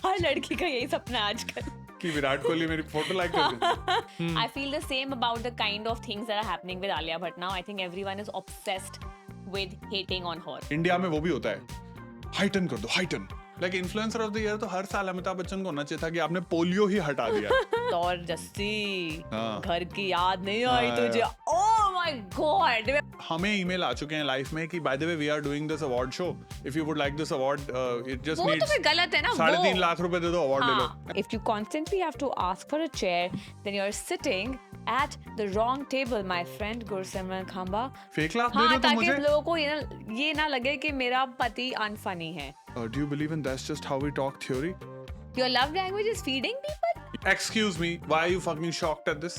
हर लड़की का यही सपना है आजकल कि विराट कोहली मेरी फोटो लाइक कर दे। I feel the same about the kind of things that are happening with Alia Bhatt now. I think everyone is obsessed with hating on her. India में वो भी होता है, हाइटन कर दो, heighten. Like influencer of the year तो हर साल अमिताभ बच्चन को होना चाहिए था कि आपने पोलियो ही हटा दिया। और जस्सी, हाँ। घर की याद नहीं आई हाँ। तुझे? Oh my God! हमें ईमेल आ चुके हैं लाइफ में कि by the way we are doing this award show, if you would like this award it just वो तो नीड्स फिर गलत है ना। 3.5 लाख रुपए दे दो, अवार्ड ले लो। If you constantly have to ask for a chair, then you're sitting at the wrong table, my friend Gursimran Khamba. Fake lakh दे दो हाँ, तो ताकि मुझे। लोगों को ये ना लगे कि मेरा पति अनफनी है। Do you believe in that's just how we talk theory? Your love language is feeding people? Excuse me, why are you fucking shocked at this?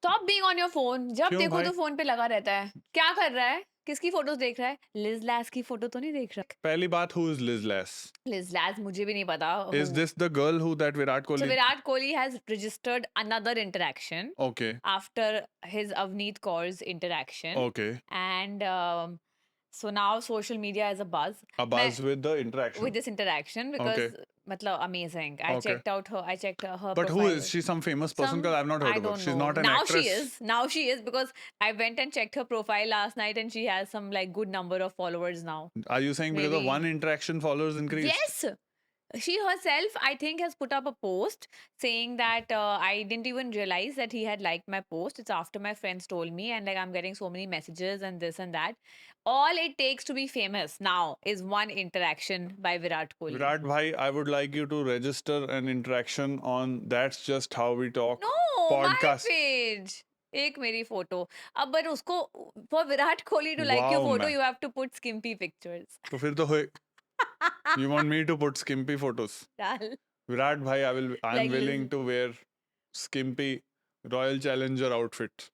Stop being on your phone. जब क्यों देखो भाई? तो phone पे लगा रहता है। क्या कर रहा है? किसकी फोटोज देख रहा है? लिज लैस की फोटो तो नहीं देख रहा? पहली बात, who is Liz Lass? Liz Lass मुझे भी नहीं पता। Is this the girl who that Virat So Kohli? Virat Kohli has registered another interaction Okay, after his Avneet Kaur's interaction. okay. And so now social media is a buzz. A buzz with the interaction. With this interaction because Okay. matlab amazing. I Okay. checked her But who profile. is she? Some famous person? Because I've not heard I of her. don't She's know. not an Now actress. she is. Now she is because I went and checked her profile last night and she has some like good number of followers now. Are you saying because of Maybe. one interaction followers increased? Yes. She herself, I think, has put up a post saying that I didn't even realize that he had liked my post. It's after my friends told me, and like I'm getting so many messages and this and that. All it takes to be famous now is one interaction by Virat Kohli. Virat bhai, I would like you to register an interaction on That's Just How We Talk No, podcast. my page. एक मेरी photo अब but उसको for Virat Kohli to like your Wow, photo man. you have to put skimpy pictures. तो फिर तो होए. You want me to put skimpy photos? डाल Virat bhai, I'm Like willing Liz. to wear skimpy Royal Challenger outfit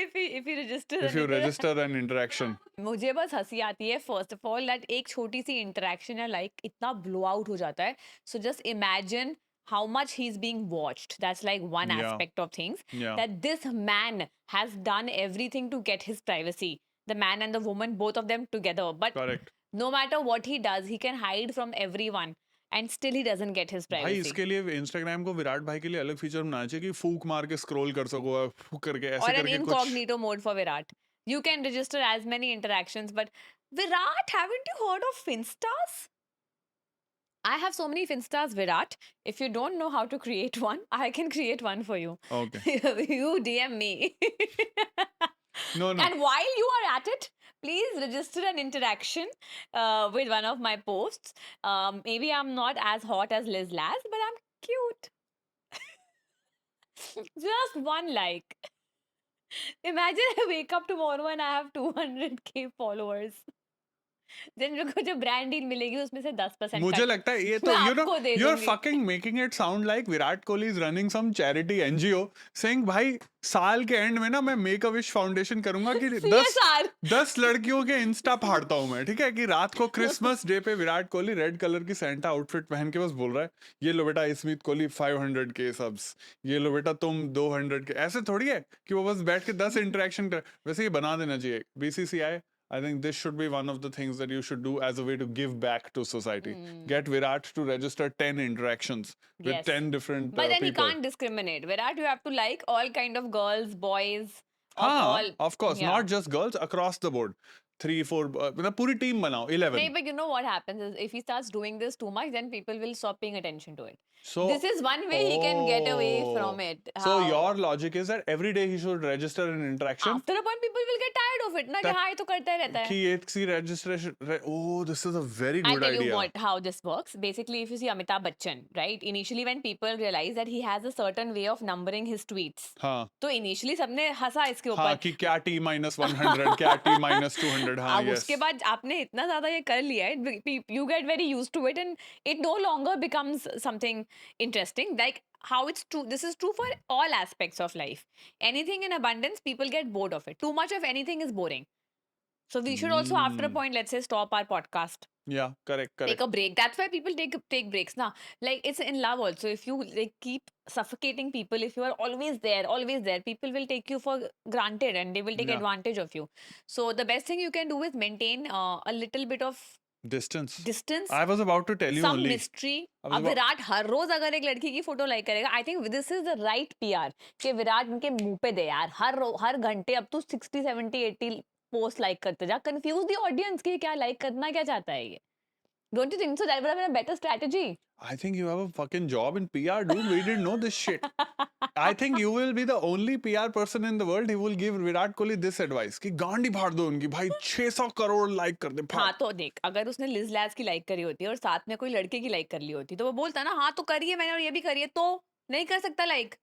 if you register if you register an interaction. मुझे बस हंसी आती है फर्स्ट ऑफ ऑल दैट एक छोटी सी interaction या like इतना ब्लो आउट हो जाता है so just imagine how much he's being watched. That's like one Yeah. aspect of things. Yeah. That this man has done everything to get his privacy. The man and the woman, both of them together. But Correct. no matter what he does, he can hide from everyone. And still he doesn't get his भाई privacy. इसके लिए Instagram को विराट भाई के लिए अलग feature बनाना चाहिए कि फूक मार के स्क्रॉल कर सको, फूक करके ऐसे Or an करके कुछ. incognito mode for Virat. You can register as many interactions, but Virat, haven't you heard of Finstars? I have so many Finstars, Virat. If you don't know how to create one, I can create one for you. Okay. You DM me. No, no. And while you are at it, please register an interaction with one of my posts. Maybe I'm not as hot as Liz Laz, but I'm cute. Just one like. Imagine I wake up tomorrow and I have 200k followers. Then मेरे को जो brand deal मिलेगी उसमें से 10% मुझे लगता है ये तो मैं you know आपको दे you're दूंगी। fucking making it sound like Virat Kohli is running some charity NGO saying भाई साल के एंड में ना मैं मेक अ विश फाउंडेशन करूंगा कि 10 लड़कियों के इंस्टा फाड़ता हूं मैं, ठीक है, कि रात को क्रिसमस डे पे विराट कोहली रेड कलर की सेंटा आउटफिट पहन के बस बोल रहा है ये लो बेटा स्मिथ कोहली 500k सब्स, ये लो बेटा तुम 200k। ऐसे थोड़ी है कि वो बस बैठ के 10 इंटरेक्शन कर। वैसे ये बना देना चाहिए BCCI। I think this should be one of the things that you should do as a way to give back to society. Get Virat to register 10 interactions with Yes. 10 different But then he people. can't discriminate. Virat, you have to like all kind of girls, boys, of हाँ, all. of course, Yeah. not just girls, across the board. 3, 4, मतलब पूरी team बनाओ 11. No, but you know what happens is if he starts doing this too much, then people will stop paying attention to it. So This is one way he can get away from it. So How? your logic is that every day he should register an interaction. After a point, people will get tired of it. ना कि That- हाँ ये तो करता ही रहता है. कि एक सी registration. Oh, this is a very I'll good tell idea. you what, how this works. Basically, if you see Amitabh Bachchan, right? Initially, when people realize that he has a certain way of numbering his tweets, हाँ तो initially सबने हंसा इसके ऊपर. हाँ कि क्या T-100 क्या T-200 हाँ अब yes. उसके बाद आपने इतना ज्यादा ये कर लिया है, you get very used to it and it no longer becomes something interesting. Like how it's true, this is true for all aspects of life. Anything in abundance, people get bored of it. Too much of anything is boring. So we should also, after a Mm. point, let's say, stop our podcast. Yeah, correct. Take a break. That's why people take breaks now. Like it's in love also. If you like keep suffocating people, if you are always there, people will take you for granted and they will take Yeah. advantage of you. So the best thing you can do is maintain a little bit of Distance. distance, I was about to tell you some only. mystery. I was अब about. Virat हर रोज अगर एक लड़की की photo like करेगा, I think this is the right PR कि विराट उनके मुंह पे दे यार, हर घंटे अब तू 60 70 80 पोस्ट लाइक करते जा, कंफ्यूज द ऑडियंस कि क्या लाइक करना क्या चाहता है ये. Don't you think so? That would have been a better strategy. I think you have a fucking job in PR, dude. We didn't know this shit. I think you will be the only PR person in the world who will give Virat Kohli this advice कि गांडी फाड़ दो उनकी भाई 600 crore like कर दे फाड़. हाँ तो देख, अगर उसने लिज लैज की लाइक करी होती और साथ में कोई लड़के की लाइक कर ली होती तो वो बोलता ना हाँ तो करिए मैंने और ये भी करिए, तो नहीं कर सकता like.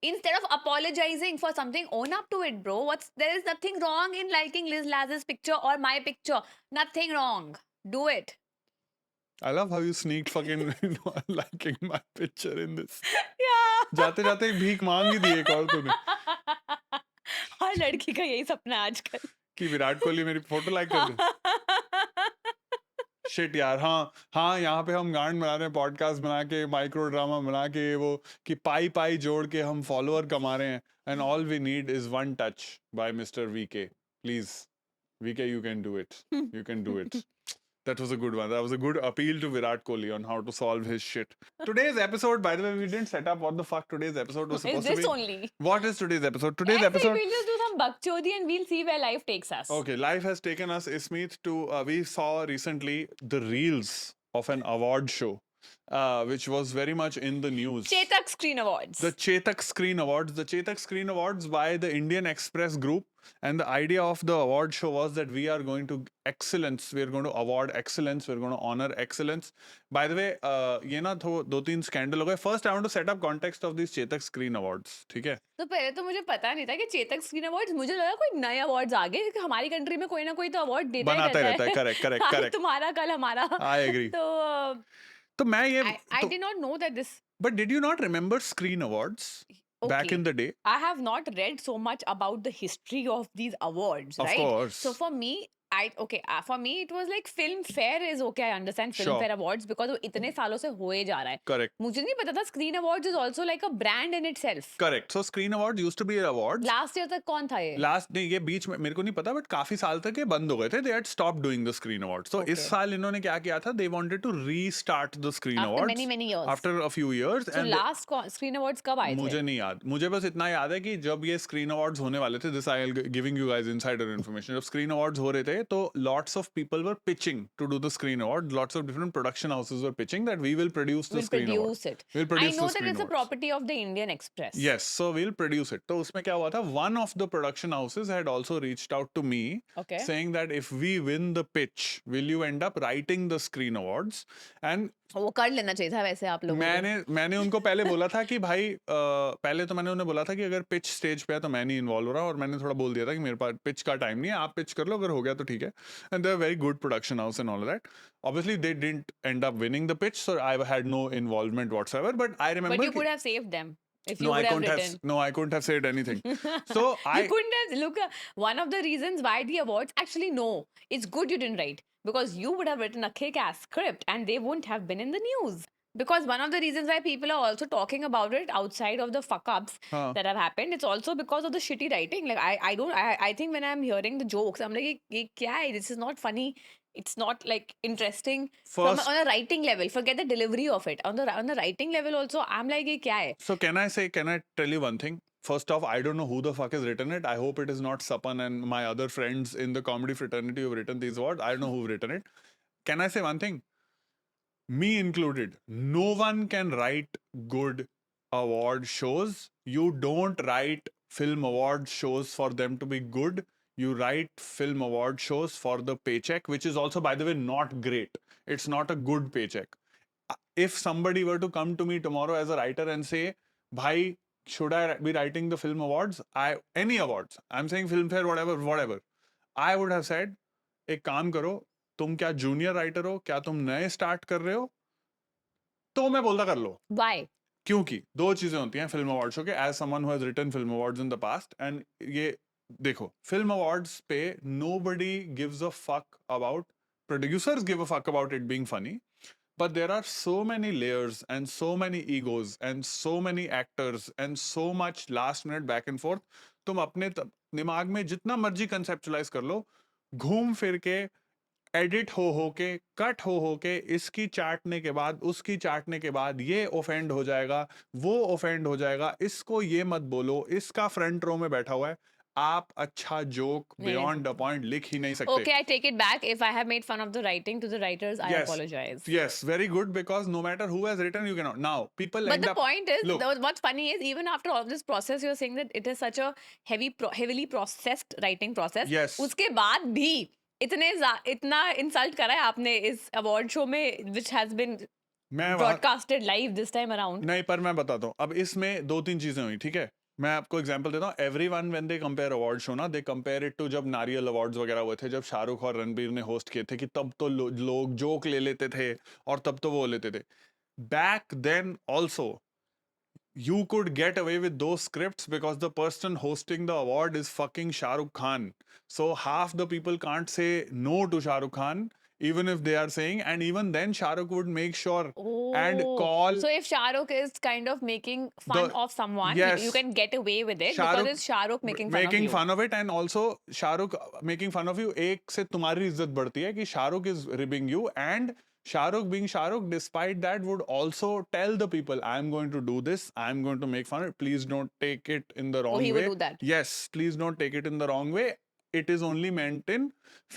Instead of apologizing for something, own up to it, bro. There is nothing wrong in liking Liz Laz's picture or my picture. Nothing wrong. Do it. I love how you sneaked fucking liking my picture in this. Yeah. जाते जाते भीख मांग ही दी एक और तूने हर लड़की का यही सपना है आजकल कि विराट कोहली मेरी फोटो लाइक कर दे. शिट यार. हाँ यहाँ पे हम गांड बना रहे हैं पॉडकास्ट बना के माइक्रो ड्रामा बना के वो कि पाई पाई जोड़ के हम फॉलोअर कमा रहे हैं and all we need is one touch by Mister VK. Please VK, you can do it. You can do it. That was a good one. That was a good appeal to Virat Kohli on how to solve his shit. Today's episode, by the way, we didn't set up what the fuck today's episode was Is supposed to this be. only? What is today's episode? Today's Actually, episode. we'll just do some bakchodi and we'll see where life takes us. Okay, life has taken us, Ismeet, to we saw recently the reels of an award show, which was very much in the news. Chetak Screen Awards. The Chetak Screen Awards. The Chetak Screen Awards by the Indian Express Group. And the idea of the award show was that we are going to excellence. We are going to award excellence. We're going to honor excellence. By the way, ये ना दो तीन scandal हो गए. First, I want to set up context of these Chetak Screen Awards. ठीक है? तो पहले तो मुझे पता नहीं था कि चेतक स्क्रीन अवार्ड्स, मुझे लगा कोई नए अवार्ड्स आ गए कि हमारी कंट्री में कोई ना कोई तो अवार्ड देता ही बनाता रहता है. करेक्ट करेक्ट आज करेक्ट. तुम्हारा कल हमारा. I agree. तो तो मैं ये I did not know that this. But did you not remember Screen Awards back in the day? I have not read so much about the history of these awards, Of right? course. So for me, for me it was like film fair is okay. I understand film Sure. fair awards because वो इतने सालों से होए जा रहा है. Correct. मुझे नहीं पता था Screen Awards is also like a brand in itself. Correct. So Screen Awards used to be awards. Last year तक कौन था ये? लास्ट नहीं, ये बीच में मेरे को नहीं पता बट काफी साल तक ये बंद हो गए थे. They had stop doing the screen awards. तो इस Okay. साल इन्होंने क्या किया था, they wanted to restart the screen After awards many years. After a few years. So last Screen Awards कब आए थे? मुझे नहीं याद. मुझे बस इतना याद है कि जब ये स्क्रीन अवार्ड्स होने वाले थे, this I am giving you guys insider information, जब स्क्रीन अवार्ड्स हो रहे थे तो lots of people were pitching to do the screen award. Lots of different production houses were pitching that we will produce the We'll screen award. produce it. We'll I produce know the that Screen it's a Awards. property of the Indian Express. Yes, so we'll produce it. तो उसमें क्या हुआ था, one of the production houses had also reached out to me Okay. saying that if we win the pitch, will you end up writing the Screen Awards? And वो कर लेना चाहिए था वैसे आप लोगों को. मैंने उनको पहले बोला था कि भाई पहले तो मैंने उन्हें बोला था कि अगर पिच स्टेज पे है तो मैं नहीं इन्वॉल्व हो रहा, और मैंने थोड़ा बोल दिया था कि मेरे पास पिच का टाइम नहीं है, आप पिच कर लो, अगर हो गया तो ठीक है. And they are very good production house and all that. Obviously they didn't end up winning the pitch, so I had no involvement whatsoever, but I remember But you could have saved them if you no, I would have couldn't written. no, I couldn't have said anything. So I You couldn't have. Look, one of the reasons why the awards actually no, it's good you didn't write because you would have written a kick-ass script and they wouldn't have been in the news. Because one of the reasons why people are also talking about it outside of the fuck ups Huh. that have happened, it's also because of the shitty writing. Like I think when I'm hearing the jokes, I'm like, ye kya hai? This is not funny. It's not like interesting First- on a writing level. Forget the delivery of it. On the writing level also, I'm like, ye kya hai? So can I tell you one thing? First off, I don't know who the fuck has written it. I hope it is not Sapan and my other friends in the comedy fraternity who have written these words. I don't know who've written it. Can I say one thing? Me included. No one can write good award shows. You don't write film award shows for them to be good. You write film award shows for the paycheck, which is also, by the way, not great. It's not a good paycheck. If somebody were to come to me tomorrow as a writer and say, Bhai, should I be writing the film awards? Any awards. I'm saying Filmfare, whatever. I would have said, एक काम करो, तुम क्या junior writer हो, क्या तुम नए start कर रहे हो, तो मैं बोलता कर लो. Why? क्योंकि दो चीजें होती हैं फिल्म अवार्ड शो के, as someone who has written film awards in the past, and ये देखो फिल्म अवार्ड्स पे nobody gives a fuck about, producers give a fuck about it being funny, but there are so many layers and so many egos and so many actors and so much last minute back and forth. तुम अपने दिमाग में जितना मर्जी conceptualise कर लो, घूम फिर के एडिट हो के कट हो के इसकी चाटने के बाद उसकी चाटने के बाद ये ऑफेंड हो जाएगा, वो ऑफेंड हो जाएगा, इसको ये मत बोलो, इसका फ्रंट रो में बैठा हुआ है, आप अच्छा जोक नहीं लिख बियॉन्ड द सकते. पॉइंट लिख ही नहीं सकते. Okay, I take it back. If I have made fun of the writing to the writers, I Yes, apologize. yes, very good, because no matter who has written, you cannot. Now, people But end the up. point is, Look, what's funny is even after all this process, you're saying that it is such a heavily processed writing process. yes, उसके बाद भी इतना insult करा है आपने इस award show में, which has been मैं वहाँ broadcasted live this time around. नहीं, पर मैं बताता हूँ अब इसमें दो तीन चीजें हुई, ठीक है. मैं आपको एग्जांपल देता हूँ. Everyone when they compare award show ना, दे कंपेयर इट टू जब नारियल अवार्ड्स वगैरह हुए थे, जब शाहरुख और रणबीर ने होस्ट किए थे, कि तब तो लोग जोक ले लेते थे और तब तो वो लेते थे. Back then also you could get away with those scripts because the person hosting the award is fucking Shah Rukh Khan. So half the people can't say no to Shah Rukh Khan, even if they are saying, and even then Shah Rukh would make sure and Oh, call so if Shah Rukh is kind of making fun the of someone, you yes can get away with it Shah because Rukh it's Shah Rukh making fun of making you. fun of it, and also Shah Rukh making fun of you. एक से तुम्हारी इज्जत बढ़ती है कि Shah Rukh is ribbing you, and Shah Rukh being Shah Rukh, despite that, would also tell the people, I'm going to do this, I'm going to make fun of it. Please don't take it in the Oh, wrong he would way. do that. Yes, please don't take it in the wrong way. It is only meant in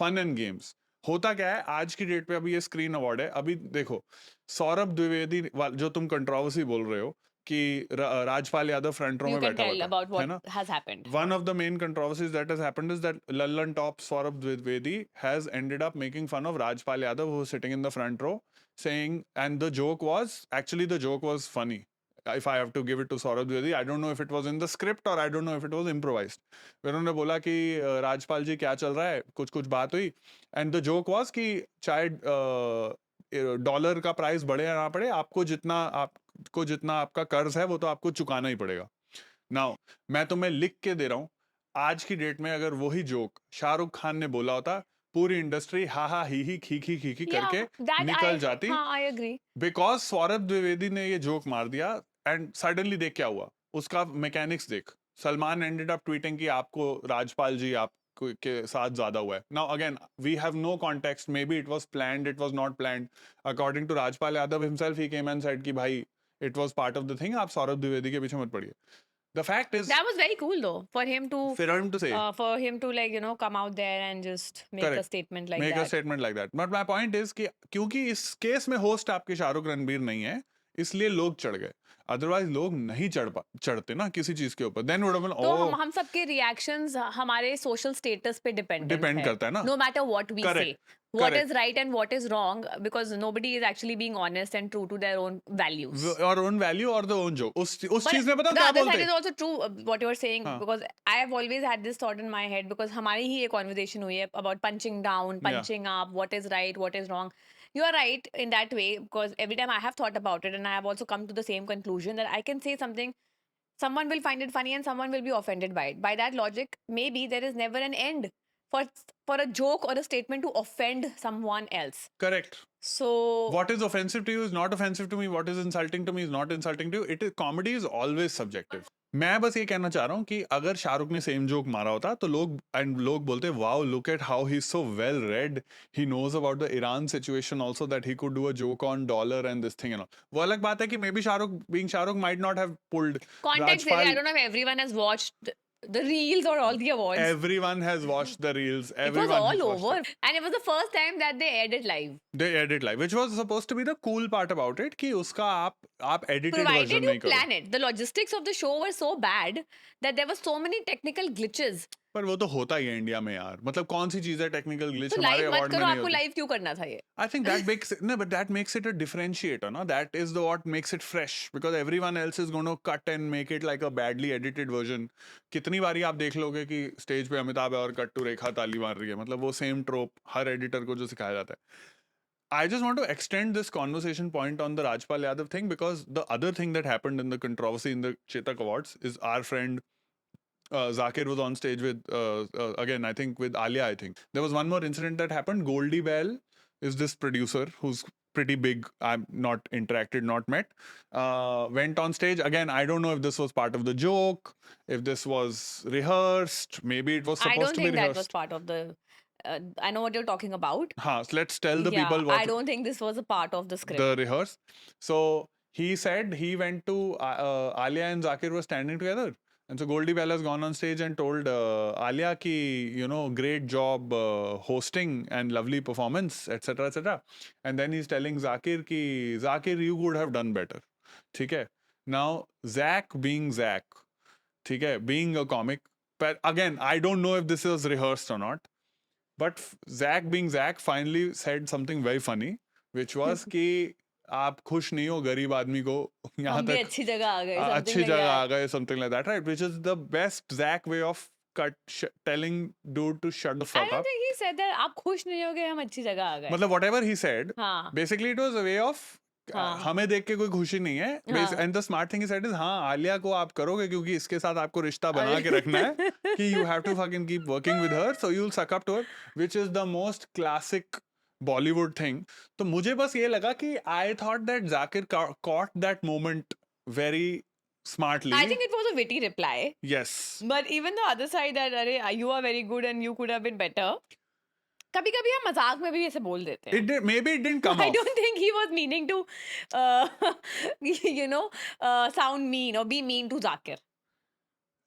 fun and games. होता क्या है आज की date पे, अभी ये screen award है, अभी देखो सौरभ द्विवेदी जो तुम कंट्रोवर्सी बोल रहे हो कि Rajpal Yadav front row You में can बैठा हुआ tell था, about है what ना. has happened. One of the main controversies that has happened is that Lallan top Saurabh Dwivedi has ended up making fun of Rajpal Yadav, who was sitting in the front row, saying, and the joke was, actually the joke was funny. If I have to give it to Saurabh Dwivedi, I don't know if it was in the script or I don't know if it was improvised. फिर उन्होंने बोला कि राजपाल जी क्या चल रहा है, कुछ कुछ बात हुई, and the joke was कि चाहे डॉलर का प्राइस बढ़े या ना बढ़े, आपको जितना आपका कर्ज है वो तो आपको चुकाना ही पड़ेगा. नाउ मैं तुम्हें लिख के दे रहा हूं, आज की डेट में अगर वही जोक शाहरुख खान ने बोला होता, पूरी इंडस्ट्री हा हा ही खी Yeah, करके that निकल जाती. I agree. Because Saurabh Dwivedi ने ये जोक मार दिया, एंड सडनली देख क्या हुआ, उसका मैकेनिक्स देख. सलमान एंडेड अप ट्वीटिंग कि आपको राजपाल जी आप के साथ ज्यादा हुआ है. Now again we have no context, maybe it was planned, it was not planned. According to Rajpal Yadav himself, he came and said कि भाई it was part of the thing, आप सौरभ द्विवेदी के पीछे मत पड़िए. The fact is, That was very cool though, for him to say, for him to like come out there and just make a correct, statement like make a that. statement like that. But my point is कि क्योंकि इस case में host आपके शाहरुख रणबीर नहीं है, इसलिए लोग चढ़ गए. अदरवाइज लोग नहीं चढ़ते ना किसी चीज के ऊपर. देन वुड हैव बीन, तो ओ हम सबके रिएक्शंस हमारे सोशल स्टेटस पे डिपेंडेंट डिपेंड है. करता है ना. नो मैटर व्हाट वी से, correct, what correct. is right and what is wrong, because nobody is actually being honest and true to their own values. और ओन वैल्यू और the own joke. उस But चीज में पता the क्या other side बोलते is हैं. also true, what you are saying, हाँ, because I have always had this thought in my head, because हमारी ही एक conversation हुई है about punching down, yeah, punching up, what is right, what is wrong. You are right in that way, because every time I have thought about it, and I have also come to the same conclusion that I can say something, someone will find it funny and someone will be offended by it. By that logic, maybe there is never an end for for a joke or a statement to offend someone else. correct. So What is offensive to you is not offensive to me. What is insulting to me is not insulting to you. It is, comedy is always subjective. मैं बस ये कहना चाह रहा हूँ कि अगर शाहरुख ने सेम जोक मारा होता तो लोग बोलते wow look at how he is so well read, he knows about the Iran situation also, that he could do a joke on dollar and this thing and all. वो अलग बात है कि maybe Shahrukh being Shahrukh might not have pulled context area, I Rajpal. don't know if everyone has watched the reels or all the awards. Everyone has watched the reels. It was Everyone all has watched over, it. and it was the first time that they aired it live. They edit live, which was supposed to be the cool part about it, कि उसका आप edited Provided version you नहीं करो. plan it. The logistics of the show were so bad that there were so many technical glitches. पर वो तो होता ही है इंडिया में यार. मतलब कौन सी चीज है टेक्निकल ग्लिच तो हमारे लाइव मत अवार्ड में करो, नहीं आपको होती. लाइव क्यों करना था ये? I think that makes it, no, but that makes it a differentiator, no? That is the what makes it fresh, because everyone else is going to cut and make it like a badly edited version. कितनी बारी आप देख लोगे कि stage पे अमिताभ और कट्टू रेखा ताली मार रही है, मतलब वो सेम ट्रोप हर एडिटर को जो सिखाया जाता है. I just want to extend this conversation point on the Rajpal Yadav thing, because the other thing that happened in the controversy in the Chetak Awards is our friend Zakir was on stage with again, I think with Alia. I think there was one more incident that happened. Goldie Bell is this producer who's pretty big. I'm not interacted, not met. Went on stage again. I don't know if this was part of the joke, if this was rehearsed. Maybe it was I supposed don't to be think that was rehearsed. part of the. I know what you're talking about. So let's tell the Yeah, people I what don't think this was a part of the script. the rehearse. So he said he went to Alia and Zakir were standing together. And so Goldie Bell has gone on stage and told Alia ki, great job hosting and lovely performance, etc., etc. And then he's telling Zakir ki, Zakir, you could have done better. ठीक है? Now, Zach being Zach, ठीक है? Being a comic, but again, I don't know if this was rehearsed or not. But Zach being Zach finally said something very funny, which was कि आप खुश नहीं हो गरीब आदमी को यहाँ हम भी तक अच्छी जगह आ गए, something अच्छी like जगह that. आ गए, something like that, right? Which is the best Zach way of telling dude to shut the I fuck don't up. think he said that आप खुश नहीं हो गए, हम अच्छी जगह आ गए. मतलब whatever he said, हाँ. basically it was a way of हाँ. हमें देख के कोई खुशी नहीं है. हाँ. And the smart thing he said is हाँ आलिया को आप करोगे क्योंकि इसके साथ आपको रिश्ता बना के रखना है कि you have to fucking keep working with her, so you'll suck up to her, which is the most classic Bollywood thing. तो मुझे बस ये लगा कि I thought that Zakir caught that moment very smartly. I think it was a witty reply. Yes. But even the other side that अरे you are very good and you could have been better. कभी कभी हम मजाक में भी ऐसे बोल देते हैं. Maybe it didn't come I off. don't think he was meaning to, sound mean or be mean to Zakir.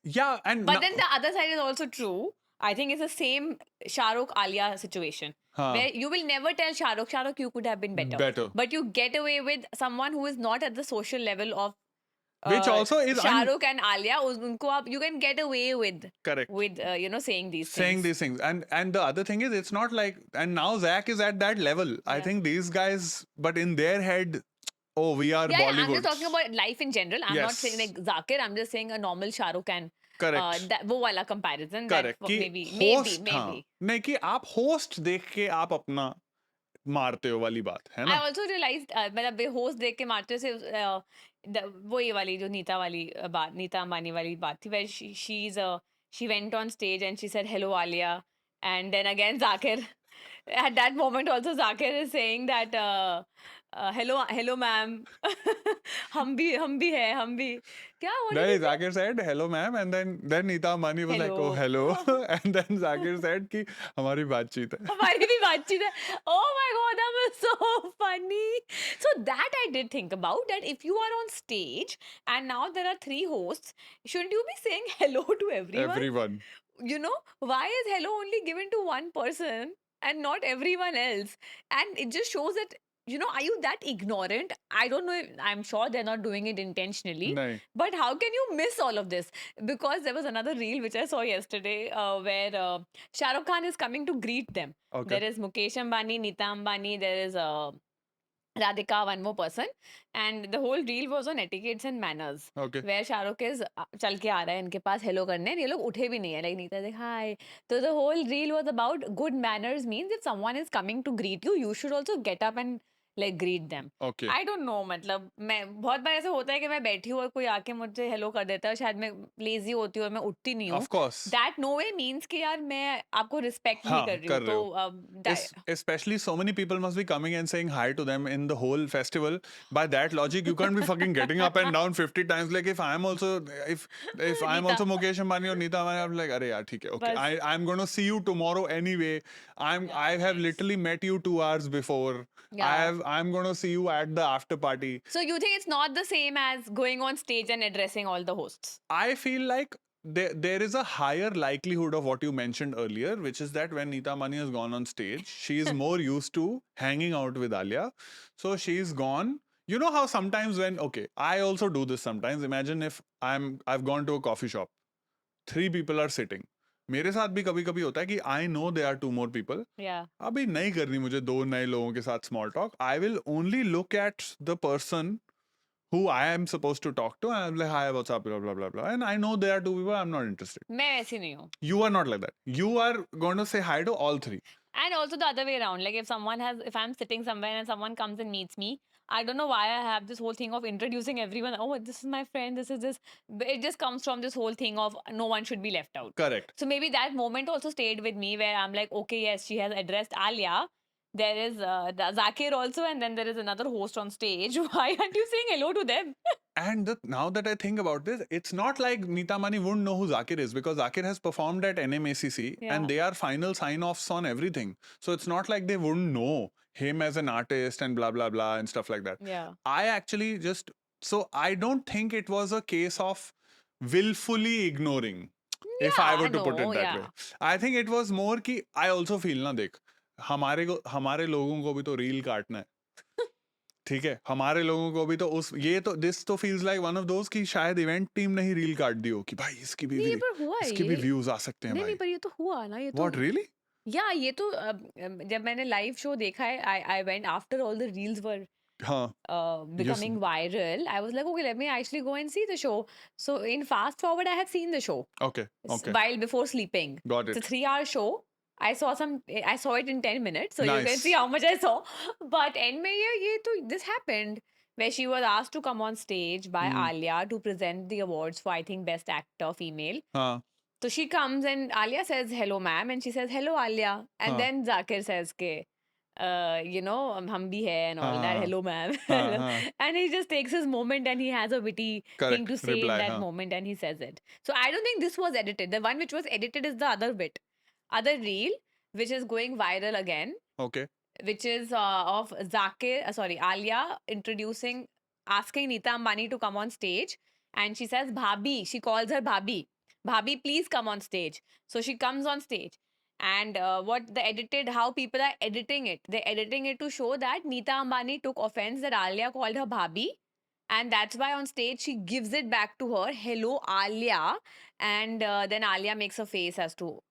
Yeah, and But then the other side is also true. I think it's the same Shah Rukh Alia situation. Where you will never tell Shah Rukh, you could have been better. But you get away with someone who is not at the social level of which also is Shah Rukh and Alia. You can get away with correct with saying these things. And the other thing is, it's not like, and now Zach is at that level. I think these guys, but in their head, oh, we are Bollywood. I'm just talking about life in general. I'm not saying like Zakir. I'm just saying a normal Shah Rukh and correct वो वाला comparison. correct that maybe नहीं कि आप host देख के आप अपना मारते हो वाली बात है ना. I also realized मतलब host देख के मारते से वो ये वाली जो नीता अंबानी वाली बात थी where she went on stage and she said hello Alia, and then again Zakir at that moment also Zakir is saying that hello ma'am हम भी है क्या नहीं Zakir said hello ma'am, and then Neeta Ambani was like oh hello and then Zakir said कि हमारी बातचीत है. हमारी भी बातचीत है. Oh my god, that was so funny. So that I did think about, that if you are on stage and now there are 3 hosts, shouldn't you be saying hello to everyone? Why is hello only given to one person and not everyone else? And it just shows that are you that ignorant? I don't know. I'm sure they're not doing it intentionally. नहीं. But how can you miss all of this? Because there was another reel which I saw yesterday where Shah Rukh Khan is coming to greet them. Okay. There is Mukesh Ambani, Neeta Ambani, there is Radhika, one more person. And the whole reel was on etiquettes and manners. Okay. Where Shah Rukh is चल के आ रहा है इनके पास hello करने, and ये लोग उठे भी नहीं है. Like Neeta like hi. So the whole reel was about good manners means if someone is coming to greet you, you should also get up and like greet them. Okay. I don't know, मतलब मैं बहुत बार ऐसा होता है कि मैं बैठी हूँ और कोई आके मुझे हेलो कर देता है, शायद मैं लेजी होती हूँ और मैं उठती नहीं हूँ. Of course. That no way means कि यार मैं आपको रिस्पेक्ट नहीं कर रही हूँ. तो especially so many people must be coming and saying hi to them in the whole festival. By that logic, you can't be fucking getting up and down 50 times. Like if I'm also Mukesh Ambani or Neeta Ambani, I'm like, अरे यार ठीक है, okay. I'm gonna see you tomorrow anyway. I have literally met you 2 hours before. Yeah. I'm gonna see you at the after party. So you think it's not the same as going on stage and addressing all the hosts? I feel like there is a higher likelihood of what you mentioned earlier, which is that when Neeta Ambani has gone on stage, she is more used to hanging out with Alia. So she's gone. You know how sometimes I also do this sometimes. Imagine if I've gone to a coffee shop. 3 people are sitting. मेरे साथ भी कभी-कभी होता है कि I know there are 2 more people. Yeah. अभी नहीं करनी मुझे 2 नए लोगों के साथ small talk. I will only look at the person who I am supposed to talk to, and I'm like, hi, what's up, blah, blah, blah, blah. And I know there are 2 people, I'm not interested. मैं ऐसी नहीं हूँ. You are not like that. You are going to say hi to all 3. And also the other way around. Like if I'm sitting somewhere and someone comes and meets me, I don't know why I have this whole thing of introducing everyone. Oh, this is my friend. This is this. It just comes from this whole thing of no one should be left out. Correct. So maybe that moment also stayed with me where I'm like, okay, yes, she has addressed Alia. There is Zakir also, and then there is another host on stage. Why aren't you saying hello to them? And now that I think about this, it's not like Neeta Mani wouldn't know who Zakir is, because Zakir has performed at NMACC Yeah. and they are final sign-offs on everything. So it's not like they wouldn't know him as an artist and blah blah blah and stuff like that. Yeah. I actually so I don't think it was a case of willfully ignoring, if I were to put it that way. I think it was more कि I also feel ना, देख हमारे लोगों को भी तो reel काटना है, ठीक है, हमारे लोगों को भी तो दिस तो feels like one of those कि शायद इवेंट टीम ने ही रील काट दी हो कि भाई इसकी भी व्यूज आ सकते हैं नहीं भाई. पर ये तो हुआ ना, ये तो व्हाट रियली? या ये तो जब मैंने लाइव शो देखा है, I went after all the reels were becoming viral. I was like, okay, let me actually go and see the show. So in fast forward, I have seen the show. Okay. While before sleeping. Got it. It's a 3-hour show. I saw it in 10 minutes. So you can Nice. see how much I saw. But end में this happened where she was asked to come on stage by Alia to present the awards for, I think, Best Actor Female. So she comes and Alia says, hello, ma'am. And she says, hello, Alia. And then Zakir says, hum bhi hai and all that. Hello, ma'am. And he just takes his moment and he has a witty thing to say in that moment and he says it. So I don't think this was edited. The one which was edited is the other reel, which is going viral again. Okay. Which is of Alia asking Neeta Ambani to come on stage. And she says, Bhabhi. She calls her Bhabhi. Bhabhi, please come on stage. So she comes on stage. And how people are editing it. They're editing it to show that Neeta Ambani took offense that Alia called her Bhabhi. And that's why on stage she gives it back to her, hello Alia. And then Alia makes a face as to,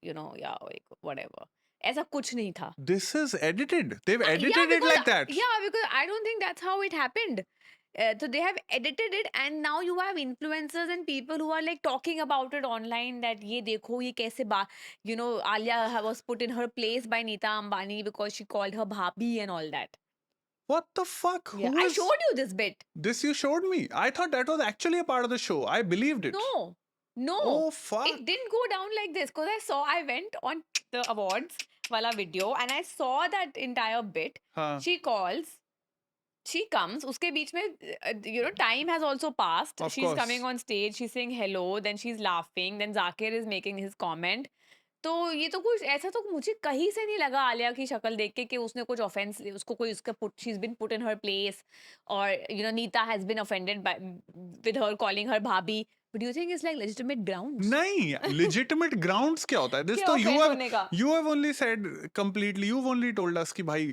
whatever. ऐसा कुछ नहीं था. This is edited. They've edited it like that. Yeah, because I don't think that's how it happened. So they have edited it and now you have influencers and people who are like talking about it online that ye dekho ye kaise Alia was put in her place by Neeta Ambani because she called her Bhabhi and all that. What the fuck? Yeah, I showed you this bit. This you showed me. I thought that was actually a part of the show. I believed it. No. Oh fuck. It didn't go down like this because I went on the awards wala video and I saw that entire bit. She comes, uske beech mein, time has also passed. She's coming on stage, she's saying hello, then she's laughing, then Zakir is making his comment. तो ये तो कुछ ऐसा तो मुझे कहीं से नहीं लगा आलिया की शक्ल देख के कि उसने कुछ ऑफेंस उसको कोई उसका she's been put in her place or Neeta has been offended with her calling her bhabhi. But do you think it's like legitimate grounds? नहीं, legitimate grounds क्या होता है? This तो you have only said completely. You've only told us कि भाई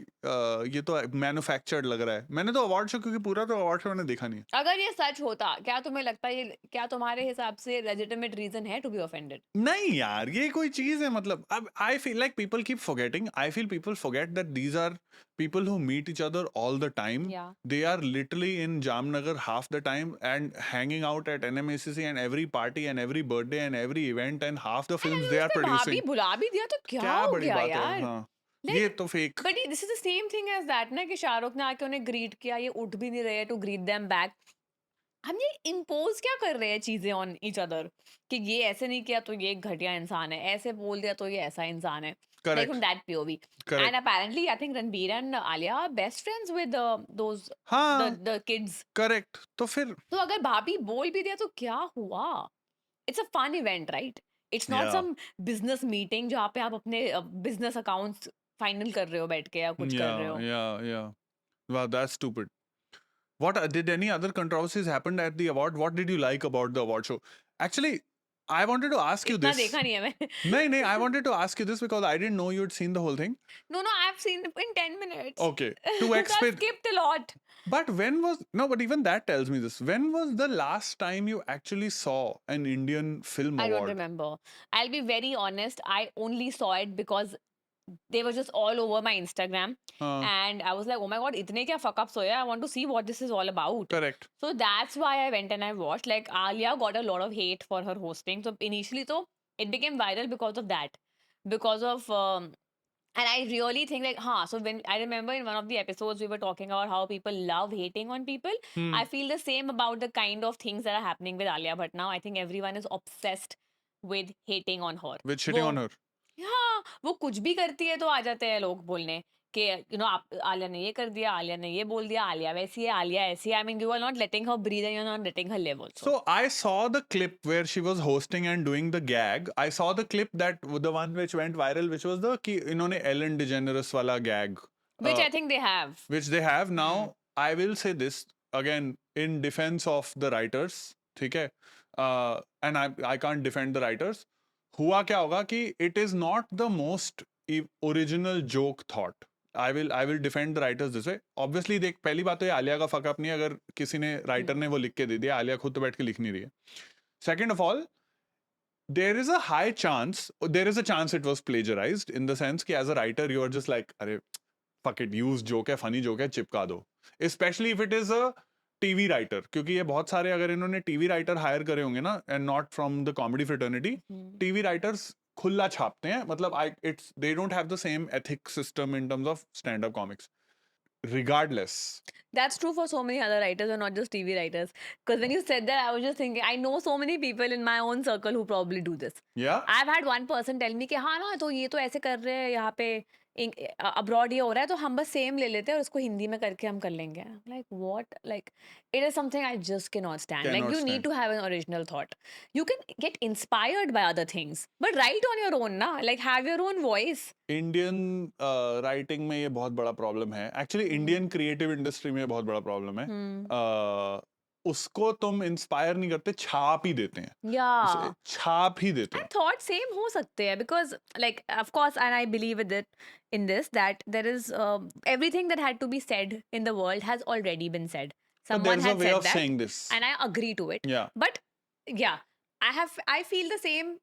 ये तो manufactured लग रहा है. मैंने तो award show क्योंकि पूरा तो award show मैंने देखा नहीं. अगर ये सच होता, क्या तुम्हें लगता है क्या तुम्हारे हिसाब से legitimate reason है to be offended? नहीं यार, ये कोई चीज है मतलब. अब I feel like people keep forgetting. I feel people forget that these are people who meet each other all the time. Yeah. They are literally in Jamnagar half the time and hanging out at NMACC and every party and every birthday and every event and half the films they are producing. भाभी बुला भी दिया तो क्या हो बड़ी गया बात यार? है, हाँ. ये तो fake. But this is the same thing as that ना कि शाहरुख ने आके उन्हें greet किया, ये उठ भी नहीं रहे to greet them back. हम ये impose क्या कर रहे हैं चीजें on each other कि ये ऐसे नहीं किया तो ये एक घटिया इंसान है, ऐसे बोल दिया तो ये ऐसा इंसान है. Correct. Like from that POV. Correct. And apparently, I think Ranbir and Alia are best friends with those the kids. Correct. तो फिर तो अगर भाभी बोल भी दिया तो क्या हुआ? It's a fun event, right? It's not some business meeting जहाँ पे आप अपने business accounts final कर रहे हो बैठ के या कुछ कर रहे हो. Yeah. Wow, that's stupid. What did any other controversies happen at the award? What did you like about the award show? Actually, I wanted to ask you this. देखा नहीं है मैं. नहीं, I wanted to ask you this because I didn't know you'd seen the whole thing. No, I've seen it in 10 minutes. Okay. I skipped a lot. But but even that tells me this. When was the last time you actually saw an Indian film award? I don't remember. I'll be very honest. I only saw it because they were just all over my Instagram. And I was like, oh my God, itne kya fuck ups hoya? I want to see what this is all about. Correct. So that's why I went and I watched. Like, Alia got a lot of hate for her hosting. So initially, it became viral because of that. Because of And I really think like, so when I remember in one of the episodes, we were talking about how people love hating on people. I feel the same about the kind of things that are happening with Alia Bhatt now. I think everyone is obsessed with hating on her. with shitting वो on her. हाँ, वो कुछ भी करती है तो आ जाते हैं लोग बोलने कि आप आलिया ने ये कर दिया, आलिया ने ये बोल दिया, आलिया वैसी है, आलिया ऐसी है. I mean, you are not letting her breathe and you're not letting her live also. So I saw the clip where she was hosting and doing the gag. I saw the clip that the one which went viral, which was the कि इन्होंने Ellen DeGeneres वाला gag, Which I think they have. which they have now. I will say this again in defense of the writers, ठीक है? And I can't defend the writers. हुआ क्या होगा कि it is not the most original joke thought. I will defend the writers this way. Obviously देख, पहली बात तो ये आलिया का fuck up नहीं है. अगर किसी ने राइटर ने वो लिख के दे दिया, आलिया खुद तो बैठ के लिख नहीं रही है. Second of all, there is a chance it was plagiarized, in the sense कि as a writer you are just like, अरे fuck it, use joke है, funny joke है, चिपका दो. Especially if it is a TV writer, क्योंकि ये बहुत सारे, अगर इन्होंने टीवी राइटर हायर करे होंगे ना, and not from the comedy fraternity, TV writers खुला छापते हैं. मतलब they don't have the same ethic system in terms of stand-up comics. Regardless. That's true for so many other writers and not just TV writers. Because when you said that, I was just thinking, I know so many people in my own circle who probably do this. Yeah. I've had one person tell me कि हाँ ना, तो ये तो ऐसे कर रहे हैं यहाँ पे, अब्रॉड ये हो रहा है, तो हम बस सेम ले लेते हैं और उसको हिंदी में करके हम कर लेंगे. Like what? Like it is something I just cannot stand. Like Cannot you need stand. to have an original thought. You can get inspired by other things, but write on your own ना. Like have your own voice. Indian writing में ये बहुत बड़ा problem है. Actually Indian creative industry में ये बहुत बड़ा प्रॉब्लम है. उसको तुम इंस्पायर नहीं करते, छाप ही देते हैं. Yeah. छाप ही देते हैं. And thought same हो सकते हैं, because like of course, and I believe with it in this, that there is everything that had to be said in the world has already been said. But Someone there's a had way said of that, saying this. and I agree to it. Yeah. But yeah, I feel the same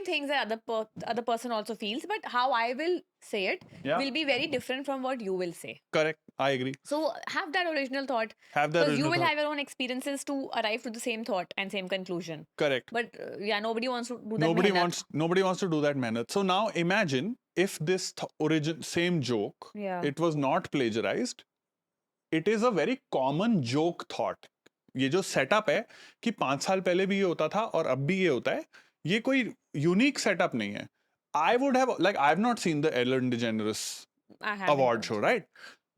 things that other person also feels, but how I will say it Yeah. will be very different from what you will say. Correct. I agree. So have that original thought, Have that because you original will thought. have your own experiences to arrive to the same thought and same conclusion. Correct. But yeah, nobody wants to do that. Nobody mehnat. wants to do that mehnat. So now imagine if this same joke, Yeah. it was not plagiarized. It is a very common joke thought. ये जो setup है कि 5 साल पहले भी ये होता था और अब भी ये होता है, ये कोई यूनिक सेटअप नहीं है. I would have, like, I've not seen the Ellen DeGeneres I haven't award watched. show, right?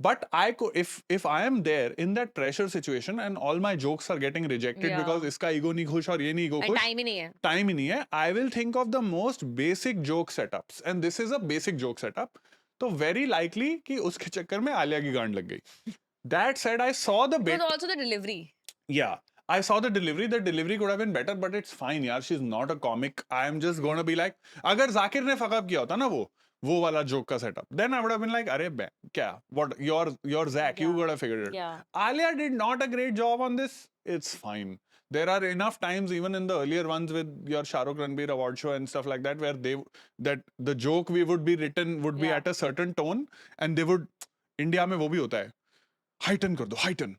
But I could, if I am there in that pressure situation and all my jokes are getting rejected Yeah. because इसका ego नहीं खुश और ये नहीं ego And खुश, time ही नहीं है. time ही नहीं है, I will think of the most basic joke setups, and this is a basic joke setup. तो very likely कि उसके चक्कर में आलिया की गांड लग गई. That said, I saw the bit. But also the delivery. Yeah, I saw the delivery. The delivery could have been better, but it's fine, यार. She's not a comic. I am just gonna be like, अगर जाकिर ने fuck up किया होता ना वो वाला joke का setup, then I would have been like, अरे क्या? What? You're Zach. You Yeah. gotta figure it. Yeah. Alia did not a great job on this. It's fine. There are enough times, even in the earlier ones with your Shah Rukh Ranbir award show and stuff like that, where that the joke would be Yeah. at a certain tone, and they would, India में वो भी होता है, heighten कर दो, heighten.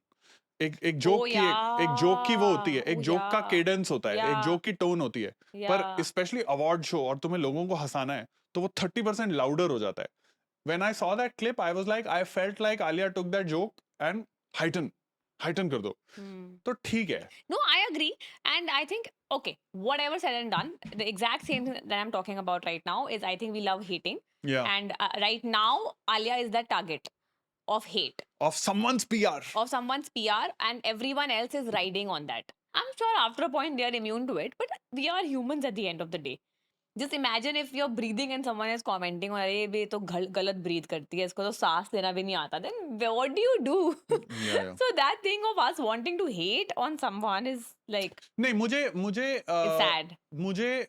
एक joke की एक जोक की वो होती है, एक जोक का केडेंस होता है, एक जोक की टोन होती है, पर स्पेशली अवार्ड शो और तुम्हें लोगों को हंसाना है तो वो 30% लाउडर हो जाता है. When I saw that clip, I was like, I felt like Alia took that joke and heighten कर दो. तो ठीक है. No, I agree. And I think, okay, whatever said and done, the exact same thing that I'm talking about right now is, I think we love hating. Yeah. And right now, Alia is the target of hate, Of someone's PR. of someone's PR, and everyone else is riding on that. I'm sure after a point they are immune to it, but we are humans at the end of the day. Just imagine if you're breathing and someone is commenting, अरे बे तो गलत breathe करती है, इसको तो सांस लेना भी नहीं आता, then what do you do? Yeah. So that thing of us wanting to hate on someone is like, नहीं, मुझे it's sad. मुझे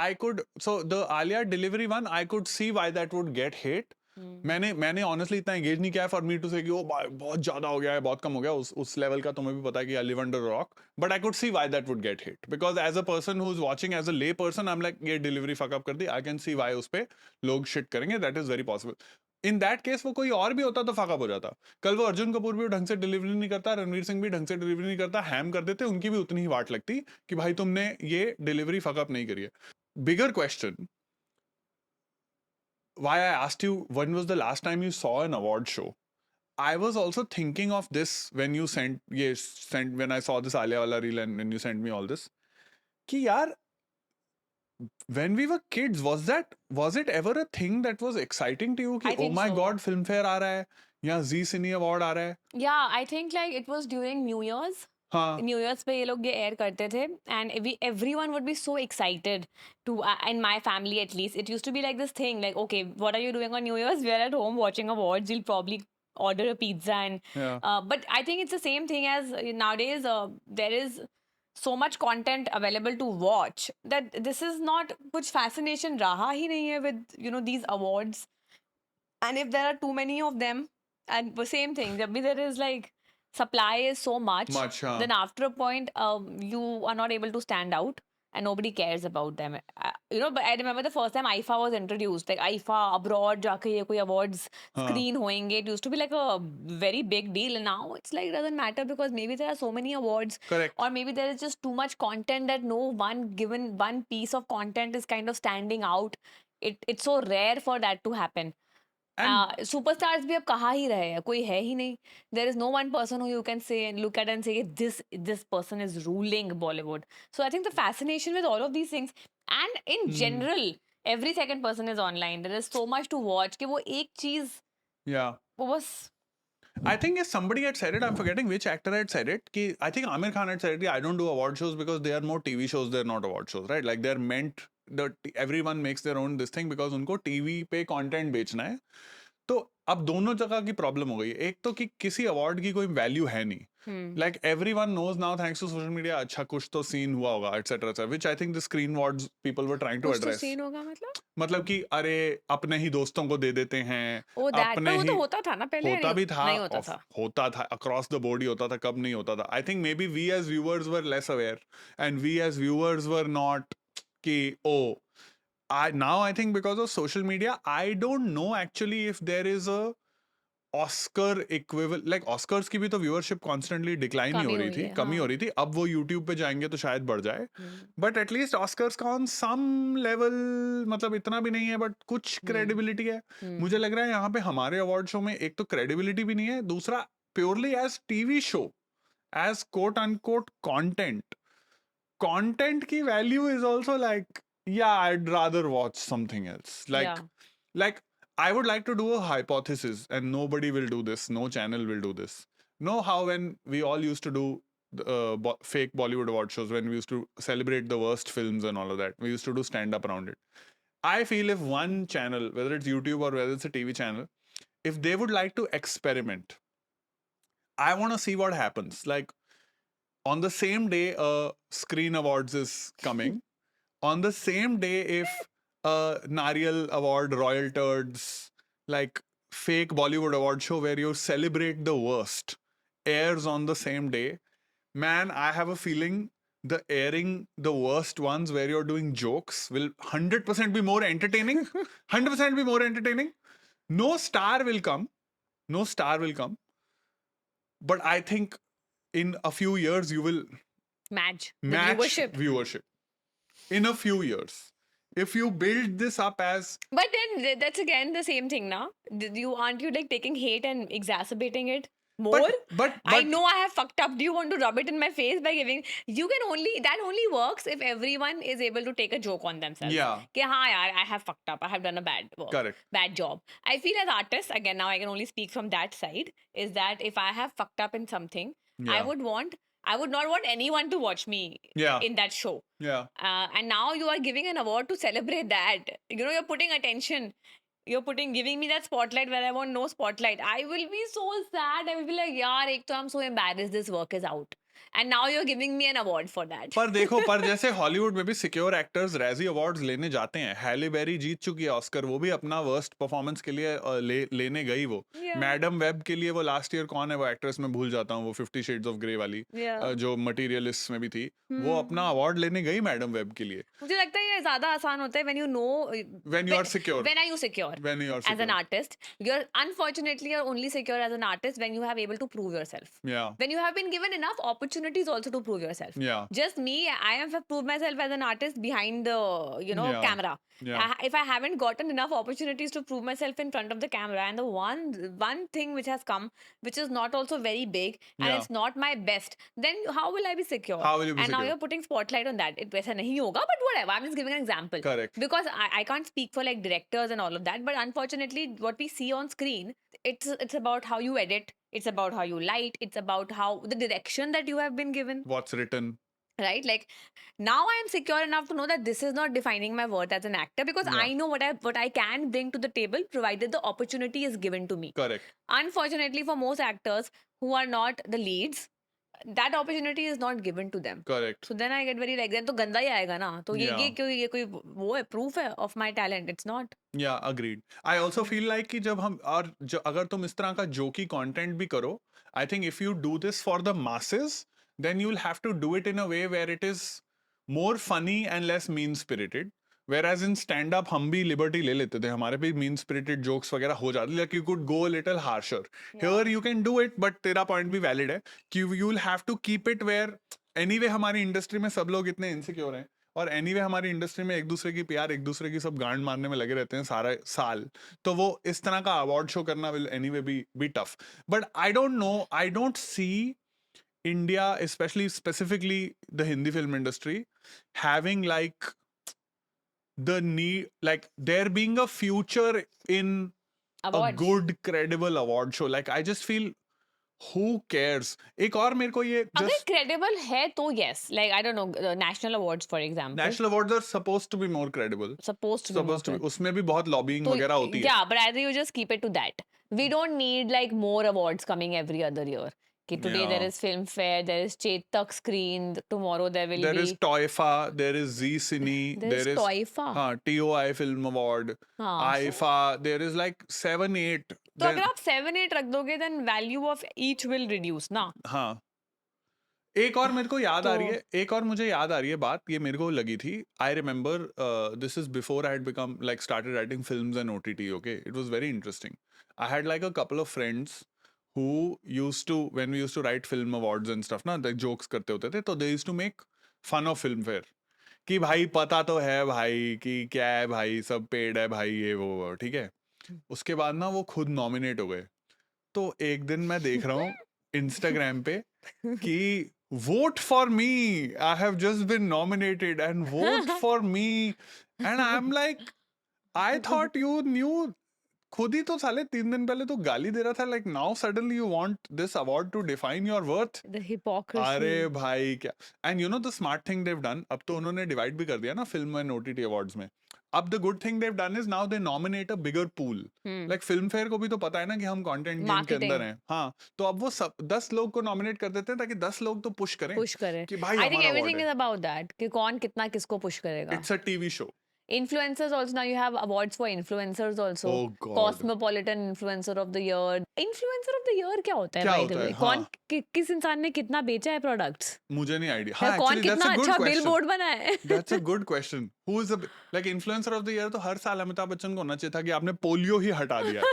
I could, so the Alia delivery one, I could see why that would get hate. मैंने honestly इतना engage नहीं किया for me to से कि वो बहुत ज्यादा हो गया है, बहुत कम हो गया, उस लेवल का तुम्हें भी पता है कि I live under rock, but I could see why that would get hit, because as a person who is watching, as a lay person, I am like, ये डिलीवरी फक अप कर दी, I can see why उस पे लोग shit करेंगे, that is very possible. In that case वो कोई और भी होता तो फकअप हो जाता. कल वो अर्जुन कपूर भी ढंग से डिलीवरी नहीं करता, रणवीर सिंह भी ढंग से डिलीवरी नहीं करता, हैम कर देते, उनकी भी उतनी ही वाट लगती कि भाई तुमने ये डिलीवरी फकअप नहीं करी है. Bigger question, why I asked you when was the last time you saw an award show. I was also thinking of this when you sent when I saw this Alia wala reel and when you sent me all this. कि यार, when we were kids, was it ever a thing that was exciting to you? कि I oh think my so. god, Filmfare आ रहा है या Zee Cine Award आ रहा है. Yeah, I think like it was during New Year's. हाँ. New Year's पे ये लोग ये air करते थे and everyone would be so excited to in my family at least it used to be like this thing like okay what are you doing on New Year's, we are at home watching awards, you'll probably order a pizza and Yeah. But I think it's the same thing as nowadays there is so much content available to watch that this is not कुछ fascination रहा ही नहीं है with you know these awards, and if there are too many of them and the same thing जब भी there is like supply is so much, हाँ. then after a point you are not able to stand out and nobody cares about them. You know, but I remember the first time IFA was introduced, like IFA abroad जाके ये कोई awards screen होएंगे, it used to be like a very big deal, and now it's like it doesn't matter because maybe there are so many awards. Correct. Or maybe there is just too much content that no one piece of content is kind of standing out. It's so rare for that to happen. Superstars भी अब कहाँ ही रहे हैं, कोई है ही नहीं. There is no one person who you can say and look at and say this person is ruling Bollywood. So I think the fascination with all of these things and in general every second person is online. There is so much to watch कि वो एक चीज Yeah. वो बस I think if somebody had said it, I'm forgetting which actor had said it. Ki, I think Amir Khan had said it. I don't do award shows because they are more TV shows. They're not award shows, right? Like they're meant. Everyone makes their own this thing because उनको TV पे content बेचना है. तो अब दोनों जगह की problem हो गई. एक तो कि किसी अवार्ड की कोई वैल्यू है नहीं. Like everyone knows now thanks to social media अच्छा कुछ तो सीन हुआ होगा etc etc, which I think the screen awards people were trying to कुछ तो address. सीन होगा मतलब कि अरे अपने ही दोस्तों को दे देते हैं. ओ दैट अपने पर वो ही तो होता था ना पहले, होता भी था, नहीं होता था. होता था अक्रॉस द बोर्ड ही होता था. कब नहीं होता था. I think maybe we as viewers were less aware and we as viewers were not कि oh now I think because of social media I don't know actually if there is a Oscar equivalent. Like Oscars की भी तो viewership constantly decline ही हो रही थी, कमी हो रही थी. अब वो यूट्यूब पे जाएंगे तो शायद बढ़ जाए, बट एटलीस्ट ऑस्कर्स का ऑन सम लेवल, मतलब इतना भी नहीं है बट कुछ क्रेडिबिलिटी है. मुझे लग रहा है यहाँ पे हमारे अवार्ड शो में एक तो क्रेडिबिलिटी भी नहीं है, दूसरा purely as TV show, as quote unquote content की वैल्यू इज ऑल्सो लाइक या I'd rather watch something else. Like I would like to do a hypothesis, and nobody will do this. No channel will do this. Know how when we all used to do fake Bollywood award shows, when we used to celebrate the worst films and all of that, we used to do stand up around it. I feel if one channel, whether it's YouTube or whether it's a TV channel, if they would like to experiment, I want to see what happens. Like on the same day Screen Awards is coming, on the same day if Nariyal Award, Royal Turds, like fake Bollywood award show where you celebrate the worst, airs on the same day, man, I have a feeling the airing the worst ones where you're doing jokes will 100% be more entertaining. 100% be more entertaining. No star will come. But I think in a few years you will match viewership. In a few years, if you build this up as, but then that's again the same thing now. Aren't you like taking hate and exacerbating it more? But I know I have fucked up. Do you want to rub it in my face by giving? That only works if everyone is able to take a joke on themselves. Yeah. कि हाँ यार, I have fucked up. I have done a bad work. Correct. Bad job. I feel as artists, again now I can only speak from that side, is that if I have fucked up in something, I would not want anyone to watch me in that show. Yeah. And now you are giving an award to celebrate that. You know, you're putting attention. Giving me that spotlight where I want no spotlight. I will be so sad. I will be like, yaar, ek to I'm so embarrassed this work is out. And now you're giving me an award for that. पर देखो, पर जैसे Hollywood में भी secure actors रैजी awards लेने जाते हैं. हैले बेरी जीत चुकी है ऑस्कर, वो भी अपना वर्स्ट परफॉर्मेंस के लिए लेने गई. वो मैडम वेब के लिए वो लास्ट ईयर कौन है वो एक्ट्रेस, में भूल जाता हूँ, वो 50 शेड्स ऑफ ग्रे वाली जो मटीरियलिस्ट में भी थी, वो अपना अवार्ड लेने गई मैडम वेब के लिए. मुझे लगता है ये ज्यादा आसान होता है when you know, when you are secure. When are you secure? When you are secure. As an artist, unfortunately you're only secure as an artist when you have able to prove yourself. Yeah. When you have been given enough opportunity opportunities also to prove yourself. Yeah. Just me, I have proved myself as an artist behind the, Yeah. camera. Yeah. If I haven't gotten enough opportunities to prove myself in front of the camera, and the one thing which has come, which is not also very big, and Yeah. it's not my best, then how will I be secure? How will you be And now secure? you're putting spotlight on that. It वैसा नहीं होगा, but whatever. I'm just giving an example. Correct. Because I can't speak for like directors and all of that, but unfortunately, what we see on screen, it's about how you edit, it's about how you light, it's about how the direction that you have been given. What's written? Right, like now I am secure enough to know that this is not defining my worth as an actor, because Yeah. I know what I can bring to the table provided the opportunity is given to me. Correct. Unfortunately, for most actors who are not the leads, that opportunity is not given to them. Correct. So then I get very like, then तो गंदा ही आएगा ना, तो Yeah. ये कोई वो है, proof है of my talent? It's not. Yeah, agreed. I also So- feel like कि जब हम और अगर तुम इस तरह का जोकी कंटेंट भी करो, I think if you do this for the masses, then you'll have to do it in a way where it is more funny and less mean spirited. Whereas in stand up हम भी liberty ले लेते थे, हमारे भी mean spirited jokes वगैरह हो जाते, like you could go a little harsher. Here you can do it, but तेरा point भी valid है कि you'll have to keep it where anyway हमारी इंडस्ट्री में सब लोग इतने इनसिक्योर हैं, और एनीवे हमारी इंडस्ट्री में एक दूसरे की प्यार, एक दूसरे की सब गांड मारने में लगे रहते हैं सारा साल, तो वो इस तरह का अवार्ड शो करना will anyway be tough. But I don't know, I don't see India, especially specifically the Hindi film industry, having like the need, like there being a future in Awards. a good credible award show. Like I just feel who cares. एक और मेरे को ये अगर just credible है तो yes, like I don't know, national awards for example, national awards are supposed to be more credible. supposed to be more Supposed to be. उसमें भी बहुत lobbying तो वगैरह होती है. yeah, but either you just keep it to that. We don't need like more awards coming every other year. Okay, today there Yeah. is Filmfare, there is Chetak Screen, tomorrow there will There be is Toifa, there is Zee Cine, there is Toifa. TOI Film Award, हाँ. IFA, there is like 7, 8. तो अगर आप 7-8 रख दोगे then value of each will reduce ना. हाँ. एक और मेरे को याद आ रही है, एक और मुझे याद आ रही है बात, ये मेरे को लगी थी. I remember this is before I had become like started writing films and OTT. Okay, it was very interesting. I had like a couple of friends who used to, when we used to write film awards and stuff ना, like jokes करते होते थे, तो they used to make fun of Filmfare कि भाई पता तो है भाई कि क्या है भाई, सब पेड है भाई, ये वो, ठीक है. उसके बाद ना वो खुद नॉमिनेट हो गए. तो एक दिन मैं देख रहा हूँ इंस्टाग्राम पे कि vote for me, I have just been nominated and vote for me, and I'm like, I thought you knew. खुद ही तो साले 3 दिन पहले तो गाली दे रहा था, like now suddenly you want this award to define your worth. The hypocrisy. अरे भाई क्या. And you know the smart thing they've done, अब तो उन्होंने डिवाइड भी कर दिया ना फिल्म एंड OTT अवार्ड्स में. अब the good thing they've done is now they nominate a bigger pool. Like film fair को भी तो पता है ना कि हम कंटेंट गेम के Marketing. अंदर हैं. हाँ, तो अब वो सब 10 लोग को नॉमिनेट कर देते हैं ताकि 10 लोग तो पुश करें push करे. कि भाई I think हमारा everything award is है. about that कि कौन कितना किसको push करेगा. It's a TV show. Influencers also, now you have awards for influencers also. Oh God. Cosmopolitan Influencer of the Year. Influencer of the Year क्या होता है? क्या by the होता है? way? कौन हाँ. किस इंसान ने कितना बेचा है products? मुझे नहीं आइडिया. या हाँ, कौन actually that's कितना a good अच्छा question. बिलबोर्ड बनाया है? That's a good question. Who is the like influencer of the year? तो हर साल अमिताभ बच्चन को होना चाहिए था कि आपने पोलियो ही हटा दिया.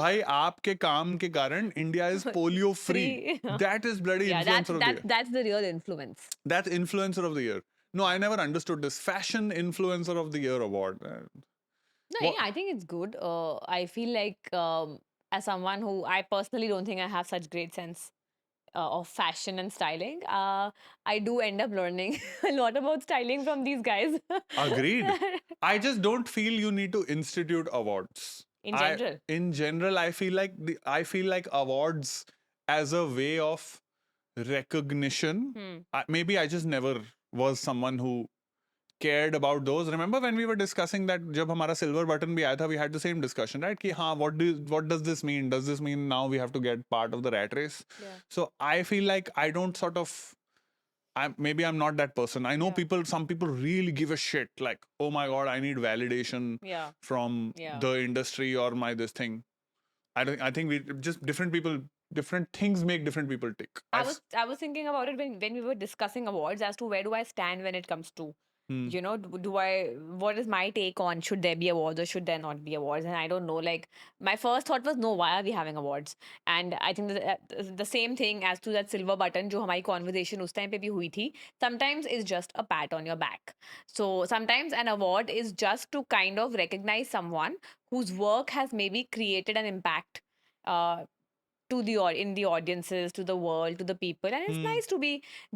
भाई आपके काम के कारण India is polio free. That is bloody Yeah, influencer of the year. that's the real influence. That's influencer of the year. No, I never understood this fashion influencer of the year award. No, What- yeah, I think it's good. I feel like as someone who I personally don't think I have such great sense of fashion and styling, I do end up learning a lot about styling from these guys. Agreed. I just don't feel you need to institute awards. In general. In general, I feel like awards as a way of recognition. Maybe I just never was someone who cared about those. Remember when we were discussing that जब हमारा silver button भी आया था, we had the same discussion, right? कि हाँ, what does this mean? Does this mean now we have to get part of the rat race? Yeah. So I feel like I don't sort of. Maybe I'm not that person. I know Yeah. some people really give a shit. Like, oh my god, I need validation Yeah. from Yeah. the industry or my this thing. I think we just different people, different things make different people tick. I was thinking about it when we were discussing awards as to where do I stand when it comes to You know, what is my take on should there be awards or should there not be awards? And I don't know. Like, my first thought was, no, why are we having awards? And I think the same thing as to that silver button, जो हमारी conversation उस time पे भी हुई थी. Sometimes it's just a pat on your back. So sometimes an award is just to kind of recognize someone whose work has maybe created an impact. Uh, to the in the audiences, to the world, to the people, and it's Hmm. nice to be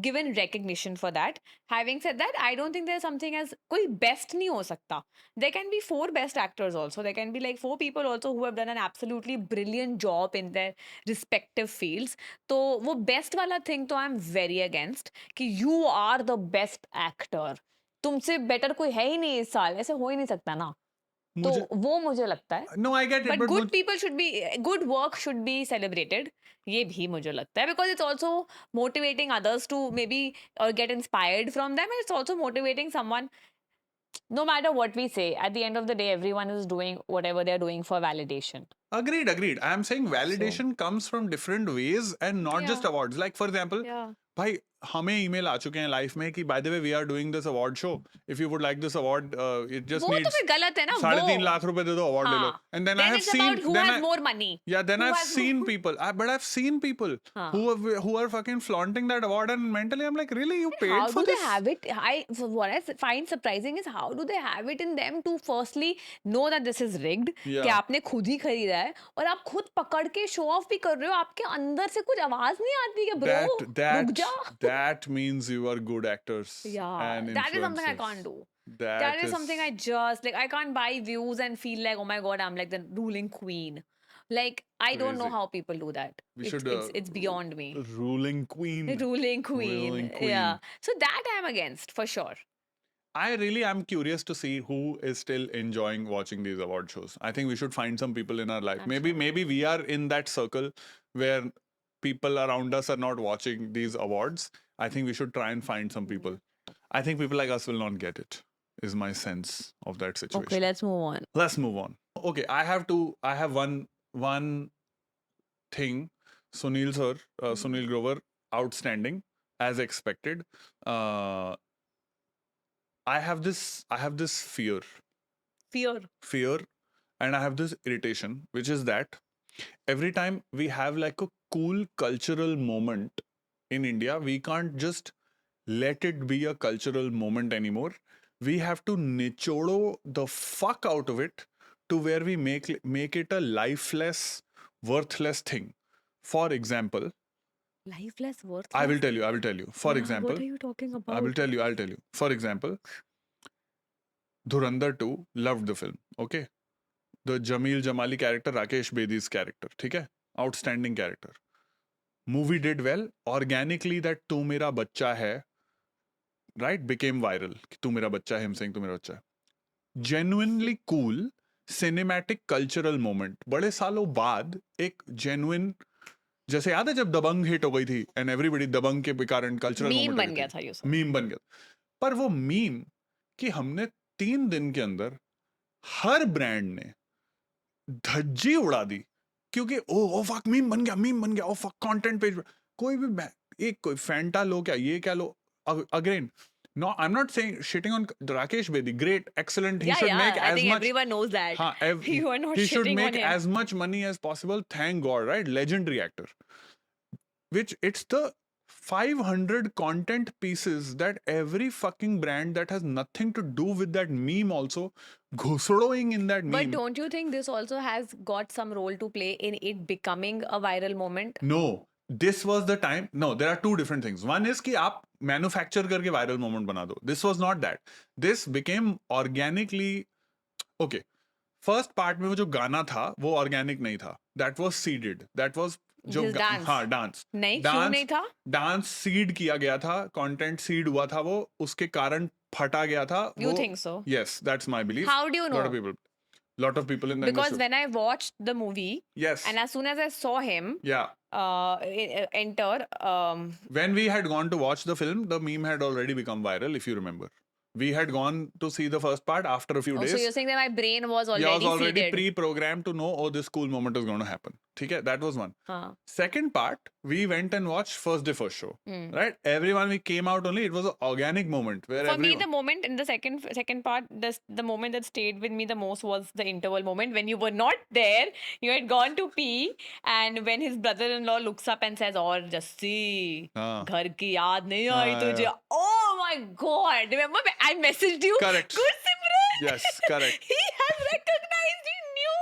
given recognition for that. Having said that, I don't think there's something as कोई best नहीं हो सकता. There can be 4 best actors also. There can be like 4 people also who have done an absolutely brilliant job in their respective fields. तो वो best वाला thing तो I'm very against कि you are the best actor. तुमसे better कोई है ही नहीं इस साल. ऐसे हो ही नहीं सकता ना. तो मुझे वो मुझे लगता है. No, I get it, But but good people should be, good work should be celebrated. ये भी मुझे लगता है, because it's also motivating others to maybe or get inspired from them, and it's also motivating someone. No matter what we say, at the end of the day, everyone is doing whatever they're doing for validation. agreed. I am saying So validation comes from different ways and not just yeah, awards. Like for example, yeah. भाई हमें email आ चुके हैं life में कि by the way we are doing this award show if you would like this award it just वो तो needs फिर गलत है ना. 3.5 वो लाख रुपए दे दो अवार्ड ले लो हाँ. And then I Then have it's seen about who has more money. yeah then Who I've has seen more. people but I've seen people हाँ. who are fucking flaunting that award and mentally I'm like really you paid How for do they this have it? What I find surprising is how do they have it in them to firstly know that this is rigged, कि yeah आपने खुद ही खरीदा है और आप खुद पकड़ के शो ऑफ भी कर रहे हो. आपके अंदर से कुछ आवाज नहीं आती कि ब्रो रुक जा. that means you are good actors Yeah, and that is something I influencers can't do. that That is is something I just like. I can't buy views and feel like, oh my god, I'm like the ruling queen. Like, I don't know crazy how people do that. we should It's beyond me. ruling queen Ruling queen. ruling queen Yeah. So that I'm against for sure. I really am curious to see who is still enjoying watching these award shows. I think we should find some people in our life. I'm Maybe sure. maybe we are in that circle where people around us are not watching these awards. I think we should try and find some people. I think people like us will not get it. Is my sense of that situation. Okay, let's move on. Let's move on. Okay, I have one thing. Sunil sir, Sunil Grover, outstanding as expected. I have this fear, and I have this irritation, which is that every time we have like a cool cultural moment in India, we can't just let it be a cultural moment anymore. We have to nichodo the fuck out of it to where we make it a lifeless, worthless thing. For example, Lifeless, worthless. I will tell you. For example, what are you talking about? I'll tell you. For example, Dhurandhar 2, loved the film. Okay. The Jameel Jamali character, Rakesh Bedi's character. ठीक है? Outstanding character. Movie did well. Organically, that Tu Mera Bachcha Hai, right, became viral. कि Tu Mera Bachcha Hai, him saying Tu Mera Bachcha Hai. Genuinely cool, cinematic cultural moment. बड़े सालों बाद एक genuine, जैसे याद है जब दबंग हिट हो गई थी एंड एवरीबडी दबंग के कारण कल्चरल मीम बन गया था ये सब. मीम बन गया पर वो मीम कि हमने 3 दिन के अंदर हर ब्रांड ने धज्जी उड़ा दी क्योंकि ओ फक मीम बन गया ओ फक कंटेंट पेज कोई भी एक कोई फैंटा लो क्या ये क्या लो again no I'm not saying shitting on Rakesh Bedi, great, excellent, he should make I as think much everyone knows that. You are not he should shitting make on him. as much money as possible, thank god, right? Legendary actor, which it's the 500 content pieces that every fucking brand that has nothing to do with that meme also ghusroing in that meme. But don't you think this also has got some role to play in it becoming a viral moment? No, this was the time. No, there are two different things. One is कि आप manufacture करके viral moment बना दो. This was not that. This became organically. Okay, first part में वो जो गाना था वो organic नहीं था. That was seeded. That was जो dance. हाँ dance. नहीं, क्यों नहीं था? Dance seed किया गया था. Content seed हुआ था वो उसके कारण फटा गया था. You think so? Yes, that's my belief. How do you know? Lot of people in the because industry. when I watched the movie, yes, and as soon as I saw him, enter, when we had gone to watch the film, the meme had already become viral, if you remember. We had gone to see the first part after a few Oh, days. so you're saying that my brain was Yeah, I was already already seated. pre-programmed to know, oh, this cool moment is going to happen. Okay, that was one. Huh. Second part, we went and watched first day first show. Hmm. Right? Everyone, we came out only. It was an organic moment where For me, everyone. the moment in the second part, the moment that stayed with me the most was the interval moment when you were not there. You had gone to pee, and when his brother-in-law looks up and says, "और जस्सी, हाँ. घर की याद नहीं आई हाँ, तुझे?" yeah. Oh my God! Remember, I messaged you. Correct. Gursimran. Yes, correct. He has recognized. He knew.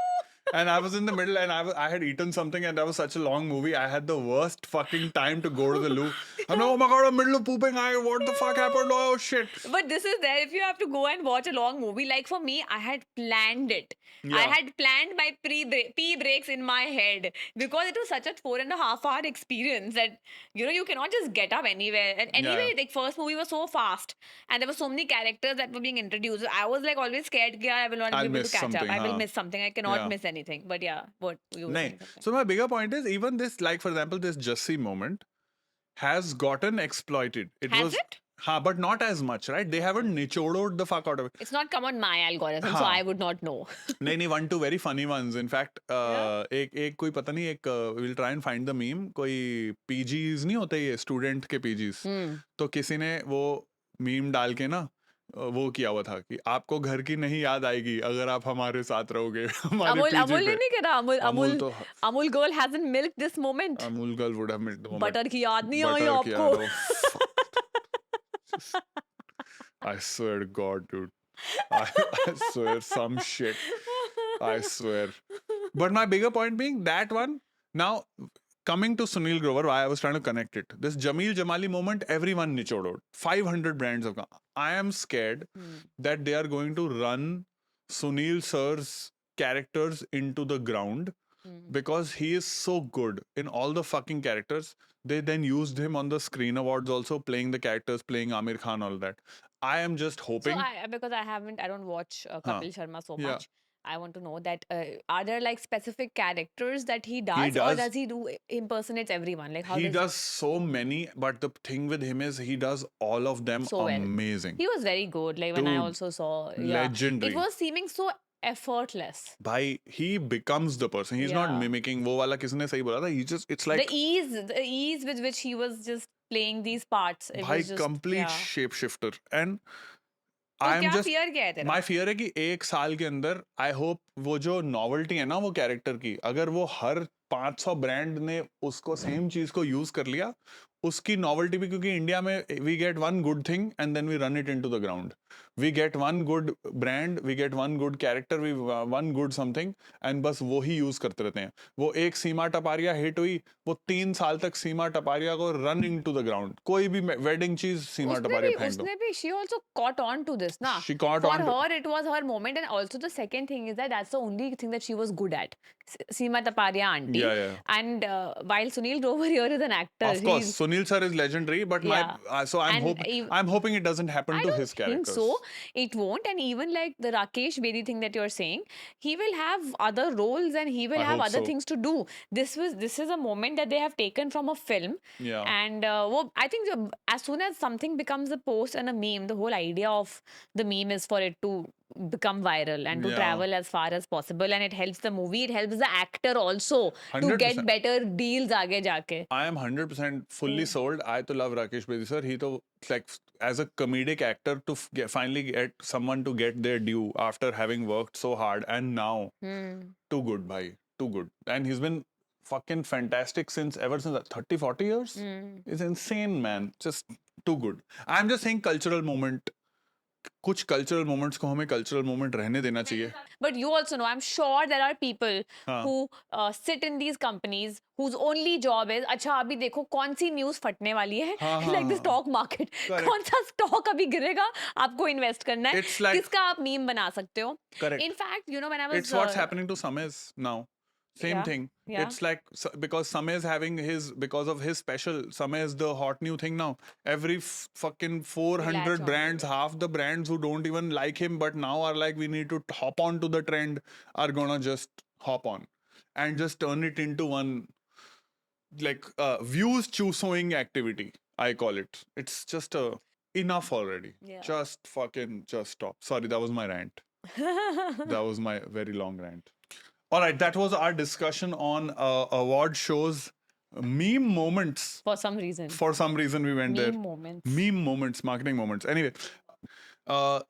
And I was in the middle, and I had eaten something, and that was such a long movie. I had the worst fucking time to go to the loo. I'm like, oh my god, I'm middle of pooping. What the fuck happened? Oh shit. But this is there if you have to go and watch a long movie. Like for me, I had planned it. I Yeah. had planned my pee breaks in my head because it was such a 4.5 hour experience that you cannot just get up anywhere. And anyway, Yeah. like first movie was so fast, and there were so many characters that were being introduced. I was like always scared that I will not I'll be able to miss catch up. something, I will huh? miss something. I cannot Yeah. miss anything. But yeah, what you were Nahin. saying something. So my bigger point is, even this, like for example, this Jussie moment has gotten exploited. It Has was. it? But not as much, right? They haven't nichored the fuck out of it. It's not come on my algorithm, so हाँ. I would not know. नहीं, one two very funny ones. In fact, Yeah. एक कोई पता नहीं, एक we'll try and find the meme. कोई PGs नहीं होते ये student के PGs. तो किसी ने वो meme डाल के ना वो किया हुआ था कि आपको घर की नहीं याद आएगी अगर आप हमारे साथ रहोगे हमारे Amul, PG Amul ने पे. नहीं करा. अमूल तो Amul girl hasn't milked this moment. Amul girl would have made the moment. Butter की याद नहीं आई Butter की आपको. याद, oh, fuck. I swear to God, dude. I swear some shit. I swear. But my bigger point being that one. Now, coming to Sunil Grover, why I was trying to connect it. This Jameel Jamali moment, everyone nichored out. 500 brands have gone. I am scared that they are going to run Sunil sir's characters into the ground because he is so good in all the fucking characters. They then used him on the Screen Awards also, playing the characters, playing Amir Khan, all that. I am just So hoping. because I don't watch Kapil Sharma so Yeah. much. I want to know that are there like specific characters that he does, or does. does he do impersonates everyone? Like how He does does so many, but the thing with him is he does all of them So well. amazing. he was very good. Like when I Dude, also saw, yeah, legendary. it was seeming so effortless. Bhai, he becomes the person. He's not Yeah. mimiking. वो वाला किसने सही बोला था? He just, it's like The ease with which he was just playing these parts. It bhai was just, complete yeah. shapeshifter. And तो I am क्या just fear क्या है तेरा? my fear है कि एक साल के अंदर आई होप वो जो नॉवेल्टी है ना वो कैरेक्टर की, अगर वो हर 500 ब्रांड ने उसको सेम चीज को यूज कर लिया, उसकी नॉवेल्टी भी, क्योंकि इंडिया में we get one good thing and then we run it into the ground. We get one good brand, we get one good character, we one good something, and बस वो ही use करते रहते हैं. वो एक सीमा टपारिया हिट हुई, वो 3 साल तक सीमा टपारिया को रन इनटू द ग्राउंड. कोई भी वेडिंग चीज सीमा टपारिया फेंक दो. उसने भी she also caught on to this ना. She caught For on to- her it was her moment, and also the second thing is that that's the only thing that she was good at. Seema Taparia auntie. Yeah, yeah. And while Sunil Grover here is an actor, Of course, he's- Sunil sir is legendary, but Yeah. so I'm And hoping I'm hoping it doesn't happen I to don't his think characters. so. It won't. And even like the Rakesh Bedi thing that you're saying, he will have other roles and he will I have hope other so. things to do. This is a moment that they have taken from a film. Yeah. And I think as soon as something becomes a post and a meme, the whole idea of the meme is for it to become viral and to Yeah. travel as far as possible, and it helps the movie, it helps the actor also to 100%. get better deals आगे जाके. I am 100% fully sold. I to love Rakesh Bedi sir. He to like as a comedic actor to finally get someone to get their due after having worked so hard, and now too good, bhai, too good. And he's been fucking fantastic ever since 30-40 years. It's insane, man. Just too good. I'm just saying cultural moment. कुछ cultural moments को हमें cultural moment रहने देना चाहिए. But you also know, I'm sure there are people हाँ. who sit in these companies whose only job is, अच्छा अभी देखो कौन सी न्यूज फटने वाली है, हाँ, like the हाँ. stock market, Correct. कौन सा स्टॉक अभी गिरेगा, आपको इन्वेस्ट करना है, It's like- किसका आप मीम बना सकते हो. Correct. In fact, you know, when I was It's what's happening to Samez now. Same Yeah, thing. yeah. It's like because Samez having because of his special, Samez the hot new thing now. Every fucking 400 Latch on. brands, half the brands who don't even like him but now are like, we need to hop on to the trend, are gonna just hop on and just turn it into one like views choosing activity. I call it. It's just a enough already. Yeah. Just stop. Sorry, that was my rant. That was my very long rant. All right, that was our discussion on award shows, meme moments. For some reason. For some reason, we went there. Meme moments. Meme moments, marketing moments. Anyway,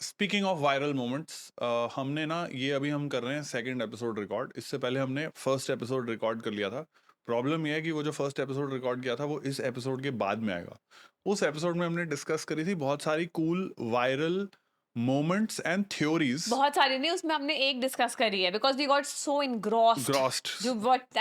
speaking of viral moments, हमने ना ये अभी हम कर रहे हैं second episode record. इससे पहले हमने फर्स्ट एपिसोड रिकॉर्ड कर लिया था. प्रॉब्लम ये है कि वो जो फर्स्ट एपिसोड रिकॉर्ड किया था वो इस एपिसोड के बाद में आएगा. उस एपिसोड में हमने डिस्कस करी थी बहुत सारी cool viral moments and theories. बहुत सारी नहीं, उसमें हमने एक डिस्कस करी है because we got so engrossed.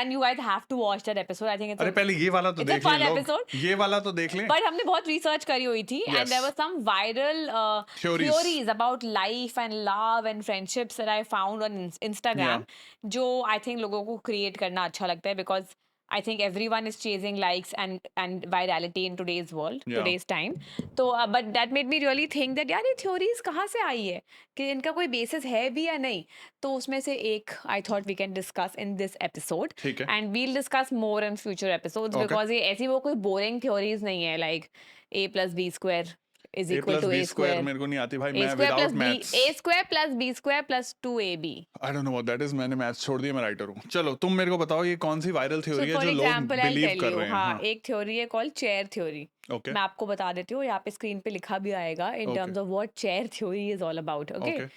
And you guys have to watch that episode. I think it's अरे पहले ये वाला तो देख लें लोग. ये वाला तो देख लें. But हमने बहुत रिसर्च करी हुई थी and there were some viral theories about life and love and friendships that I found on Instagram, जो I think लोगों को create करना अच्छा लगता है because I think everyone is chasing likes and virality in today's world, today's time. तो but that made me really think that यार ये theories कहाँ से आई है, कि इनका कोई basis है भी या नहीं. तो उसमें से एक I thought we can discuss in this episode. ठीक है. And we'll discuss more in future episodes because ये ऐसी वो कोई boring theories नहीं है like a plus b square is equal to a square. मेरे को नहीं आती भाई, मैं without maths. a square plus b square plus 2ab. I don't know what that is. मैंने मैथ्स छोड़ दिया, मैं राइटर हूँ. चलो तुम मेरे को बताओ ये कौन सी वायरल थ्योरी है जो लोग बिलीव कर रहे हैं. हाँ, एक थ्योरी है कॉल्ड चेयर थ्योरी. Okay. मैं आपको बता देती हूँ, यहाँ पे स्क्रीन पे लिखा भी आएगा in terms of what chair theory is all about. Okay.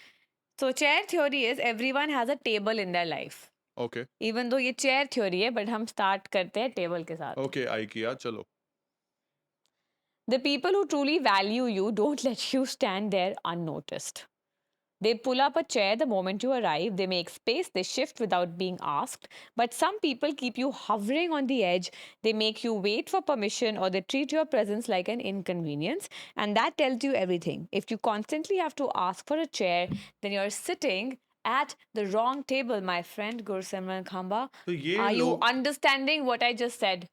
So chair theory is everyone has a table in their life. Okay. Even though ये chair theory है, but हम start करते हैं टेबल के साथ. Okay, आई किया, चलो. The people who truly value you don't let you stand there unnoticed. They pull up a chair the moment you arrive. They make space. They shift without being asked. But some people keep you hovering on the edge. They make you wait for permission or they treat your presence like an inconvenience. And that tells you everything. If you constantly have to ask for a chair, then you're sitting at the wrong table, my friend Gursimran Khamba. Are you understanding what I just said?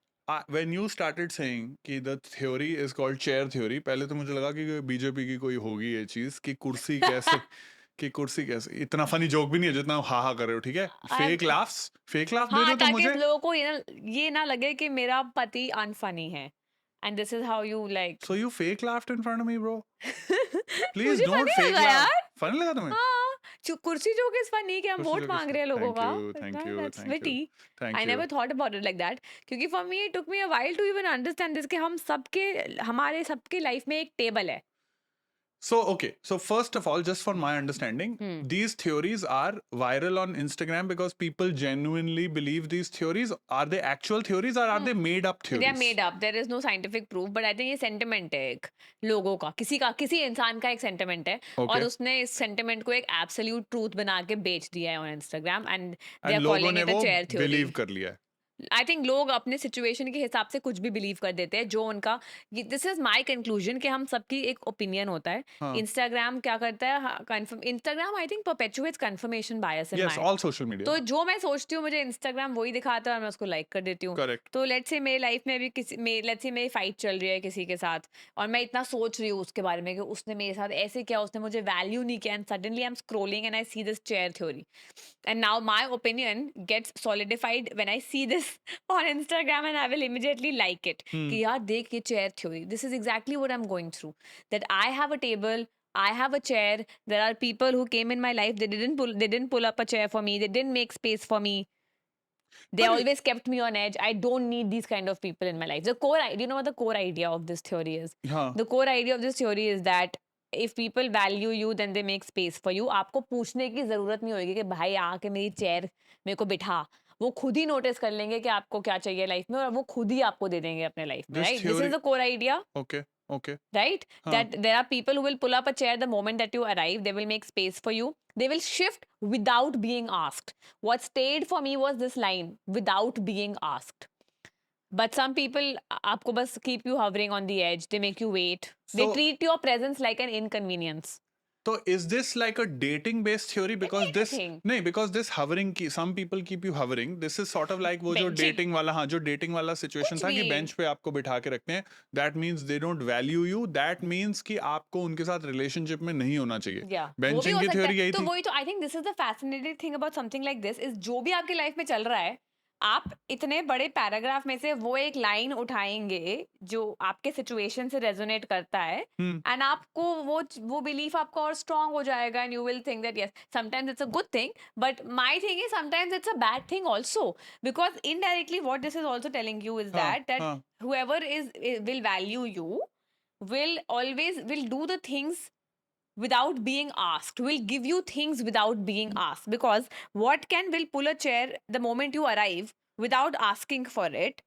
When you started saying कि the theory is called chair theory, पहले तो मुझे लगा कि BJP की कोई होगी ये चीज कि कुर्सी कैसे इतना फनी जोक भी नहीं है जितना हा हा कर रहे हो. ठीक है, फेक लाफ्स दे रहे हो तो मुझे लोगों को ये ना लगे कि मेरा पति अनफनी है. And this is how you like. So you fake laughed in front of me, bro. Please don't fake laugh. Fun लगा तुम्हें? कुर्सी जोक इज फनी कि हम वोट मांग रहे हैं लोगों का. Thank you. That's witty. I never thought about it like that. क्योंकि for me it took me a while to even understand this कि हमारे सबके लाइफ में एक टेबल है. So, okay. So, first of all, just for my understanding, these theories are viral on Instagram because people genuinely believe these theories. Are they actual theories or are they made up theories? They are made up. There is no scientific proof, but I think ये sentiment है एक लोगों का, किसी इंसान का एक sentiment है. और उसने इस sentiment को एक absolute truth बना के बेच दिया है on Instagram and they are calling it a chair theory. believe कर लिया है. आई थिंक लोग अपने सिचुएशन के हिसाब से कुछ भी बिलीव कर देते हैं जो उनका. दिस इज माई कंक्लूजन कि हम सबकी एक ओपिनियन होता है. इंस्टाग्राम क्या करता है, Instagram I think perpetuates confirmation bias in all social media. तो जो मैं सोचती हूँ मुझे इंस्टाग्राम वही दिखाता है और मैं उसको लाइक कर देती हूँ. तो लेट्स से मेरी लाइफ में भी लेट्स से मेरी फाइट चल रही है किसी के साथ और मैं इतना सोच रही हूँ उसके बारे में कि उसने मेरे साथ ऐसे किया, उसने मुझे वैल्यू नहीं किया, and suddenly I am scrolling and I see this chair theory and now my opinion gets solidified when I see this on Instagram and I will immediately like it. कि यार देख ये chair theory. This is exactly what I'm going through. That I have a table, I have a chair. There are people who came in my life. They didn't pull up a chair for me. They didn't make space for me. They always kept me on edge. I don't need these kind of people in my life. Do you know what the core idea of this theory is? The core idea of this theory is that if people value you, then they make space for you. आपको पूछने की जरूरत नहीं होगी कि भाई आके मेरी चेयर मेरे को बिठा. वो खुद ही नोटिस कर लेंगे कि आपको क्या चाहिए लाइफ में और वो खुद ही आपको दे देंगे अपने लाइफ में. Right, this is the core idea. Okay. Right? That there are people who will pull up a chair the moment that you arrive. They will make space for you. They will shift without being asked. What stayed for me was this line, without being asked. But some people आपको बस keep you hovering on the edge. They make you wait. They treat your presence like an inconvenience. So is this like a dating based theory? Because this hovering some people keep you hovering. This is sort of like वो जो dating वाला situation था कि bench पे आपको बिठा के रखते हैं. That means they don't value you. That means कि आपको उनके साथ relationship में नहीं होना चाहिए. Benching की theory यही थी. तो वही तो I think this is the fascinating thing about something like this is जो भी आपकी life में चल रहा है आप इतने बड़े पैराग्राफ में से वो एक लाइन उठाएंगे जो आपके सिचुएशन से रेजोनेट करता है, एंड आपको वो बिलीफ आपका और स्ट्रांग हो जाएगा, and you will think that yes sometimes it's a good thing, but my thing is sometimes it's a bad thing also, because indirectly what this is also telling you is हाँ, that हाँ, whoever is will value you will do the things without being asked, will give you things without being asked, because what can will pull a chair the moment you arrive without asking for it,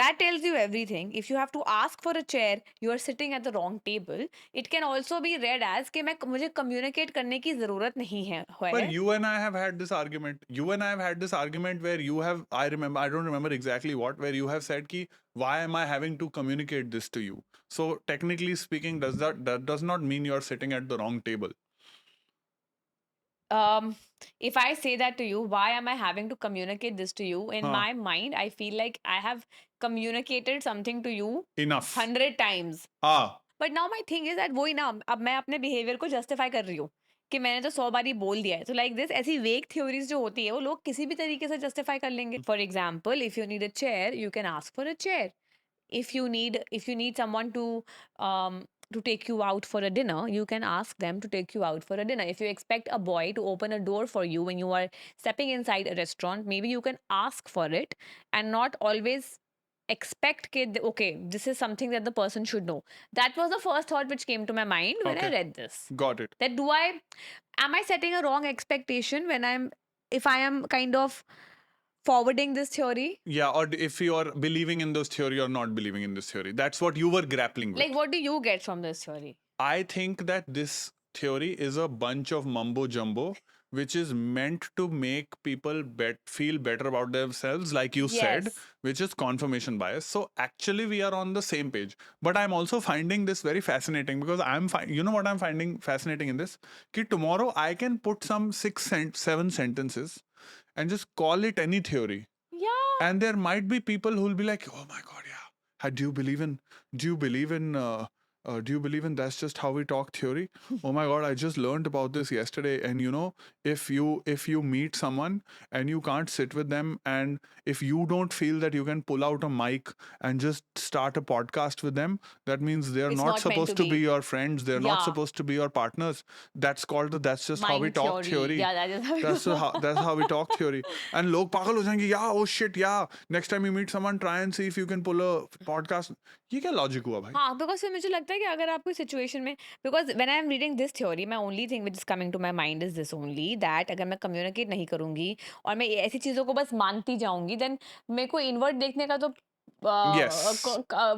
that tells you everything. If you have to ask for a chair, you are sitting at the wrong table. It can also be read as कि मैं मुझे communicate करने की जरूरत नहीं है but you and I have had this argument. You and I have had this argument where you have, I remember, I don't remember exactly what, where you have said ki, why am I having to communicate this to you? So technically speaking, that does not mean you're sitting at the wrong table. If I say that to you, why am I having to communicate this to you? In Huh. my mind, I feel like I have communicated something to you Enough. 100 times. Ah. But now my thing is that वही ना, अब मैं अपने behaviour को justify कर रही हूँ कि मैंने तो 100 बार ही बोल दिया है, तो लाइक दिस ऐसी वेग थ्योरीज जो होती है वो लोग किसी भी तरीके से जस्टिफाई कर लेंगे. For example, if you need a chair you can ask for a chair. If you need someone to take you out for a dinner, you can ask them to take you out for a dinner. If you expect a boy to open a door for you when you are stepping inside a restaurant, maybe you can ask for it and not always expect okay, this is something that the person should know. That was the first thought which came to my mind when I Okay. read this. Got it. That am I setting a wrong expectation when if I am kind of forwarding this theory? Yeah, or if you're believing in this theory or not believing in this theory. That's what you were grappling with. Like, what do you get from this theory? I think that this theory is a bunch of mumbo jumbo, which is meant to make people feel better about themselves, like you said, Yes. which is confirmation bias. So actually, we are on the same page. But I'm also finding this very fascinating because you know what I'm finding fascinating in this? Ki tomorrow I can put some 7 sentences and just call it any theory. Yeah. And there might be people who will be like, oh my god, yeah, do you believe in that's just how we talk theory? Oh my god, I just learned about this yesterday. And you know, if you meet someone and you can't sit with them, and if you don't feel that you can pull out a mic and just start a podcast with them, that means they're It's not not meant supposed to to be be. your friends, they're not Yeah. supposed to be your partners. That's called that's just how we Mind talk theory. Yeah, that is how That's how we talk theory. And log pagal ho jayenge, yeah, oh shit, yeah, next time you meet someone, try and see if you can pull a podcast. ये क्या logic हुआ भाई? हाँ, because फिर मुझे लगता है कि अगर आप कोई सिचुएशन में, because when I am reading this theory, my only thing which is coming to my mind is this only, that अगर मैं कम्युनिकेट नहीं करूंगी और मैं ऐसी चीजों को बस मानती जाऊंगी, देन मेरे को इनवर्ट देखने का तो Yes.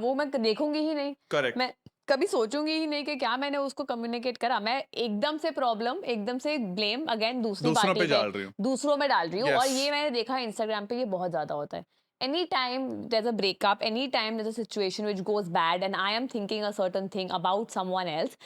वो मैं देखूंगी ही नहीं. Correct. मैं कभी सोचूंगी ही नहीं कि क्या मैंने उसको कम्युनिकेट करा. मैं एकदम से प्रॉब्लम, एकदम से ब्लेम अगेन दूसरी दूसरों पार्टी पे डाल रही हूँ. दूसरों में डाल रही हूँ. और Yes. ये मैंने देखा इंस्टाग्राम पे ये बहुत ज्यादा होता है. Anytime there's a breakup, anytime there's a situation which goes bad and I am thinking a certain thing about someone else,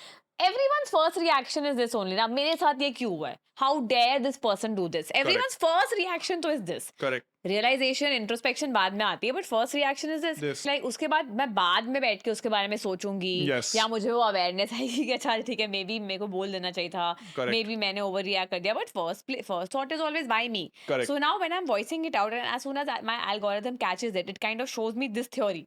everyone's first reaction is this only. Now, मेरे साथ ये क्यों हुआ है? How dare this person do this? Everyone's first reaction to is this. Correct. Realization, introspection बाद में आती है, but first reaction is this. This. Like उसके बाद मैं बाद में बैठ के उसके बारे में सोचूंगी. Yes. या मुझे वो awareness आएगी कि अच्छा ठीक है, maybe मेरे को बोल देना चाहिए था. Correct. Maybe मैंने overreact कर दिया. But first thought is always by me. Correct. So now when I'm voicing it out, and as soon as my algorithm catches it, it kind of shows me this theory.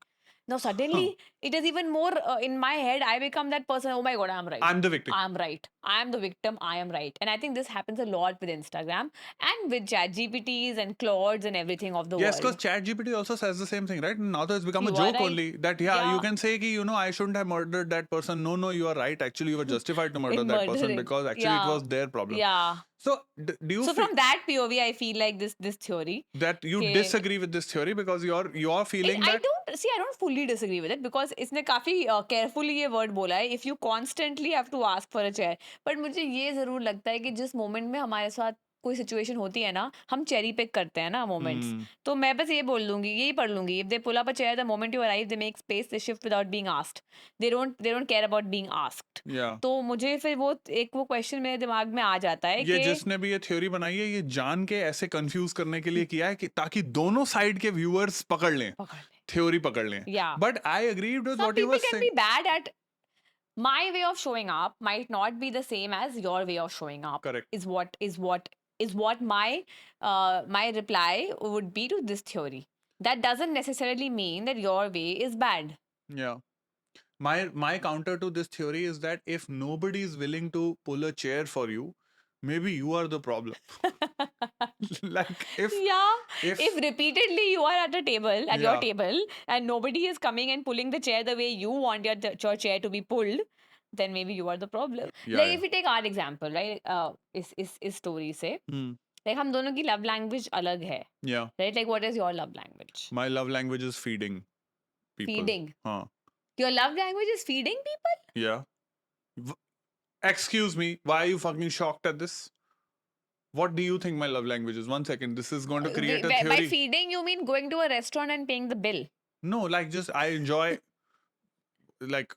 Now suddenly it is even more in my head. I become that person. Oh my god, I'm right. I'm the victim. I'm right. I am the victim. I am right. And I think this happens a lot with Instagram and with ChatGPTs and Claudes and everything of the Yes, because world. ChatGPT also says the same thing, right? Now that it's become a You are joke right. only. That yeah, you Yeah. can say ki, you know, I shouldn't have murdered that person. No, you are right. Actually, you were justified to murder In that person murdering. because actually Yeah. it was their problem. Yeah. So do you So feel from that POV, I feel like this theory. that you Okay. disagree with this theory because you're feeling I that don't fully disagree with it because इसने काफी carefully ये word बोला है. If you constantly have to ask for a chair. But मुझे ये जरूर लगता है कि जिस moment में हमारे साथ कोई सिचुएशन होती है ना, हम चेरी पिक करते हैं ना मोमेंट्स. तो मैं बस ये बोल दूंगी, यही पढ़ लूंगी. If they pull up a chair the moment you arrive, they make space, they shift without being asked. They don't care about being asked. yeah. तो मुझे फिर वो क्वेश्चन मेरे दिमाग में आ जाता है ये कि जिसने भी ये थ्योरी बनाई है, ये जान के ऐसे कंफ्यूज करने के लिए किया है कि ताकि दोनों साइड के व्यूअर्स पकड़ लें, थ्योरी पकड़ लें. Yeah. But I agree with some what you people were can saying. be bad at my way of showing up might not be the same as your way of showing up. Correct. Is what is what my reply would be to this theory. That doesn't necessarily mean that your way is bad. Yeah. My counter to this theory is that if nobody is willing to pull a chair for you, maybe you are the problem. Like Yeah, if if repeatedly you are at a table, at your yeah, table, and nobody is coming and pulling the chair the way you want your chair to be pulled, then maybe you are the problem. yeah, Like yeah. if we take our example, right? इस story से, Hmm. like हम दोनों की love language अलग है, Yeah. right? Like what is your love language? My love language is feeding people. Feeding. Huh. Your love language is feeding people? Yeah. V- Excuse me, why are you fucking shocked at this? What do you think my love language is? 1 second. This is going to create a By theory. feeding, you mean going to a restaurant and paying the bill? No, like just I enjoy like,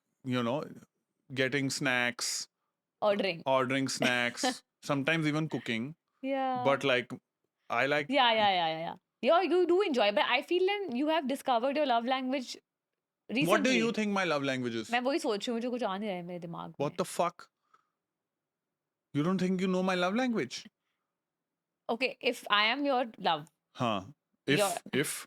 getting snacks, Ordering. ordering snacks, sometimes even cooking. Yeah. But like I like Yeah. Yeah, you do enjoy, but I feel then you have discovered your love language recently. What do you think my love language is? मैं वही सोच रही हूँ, मुझे कुछ आ नहीं रहा है मेरे दिमाग में. What the fuck? You don't think you know my love language? Okay, if I am your love, Huh. Your- If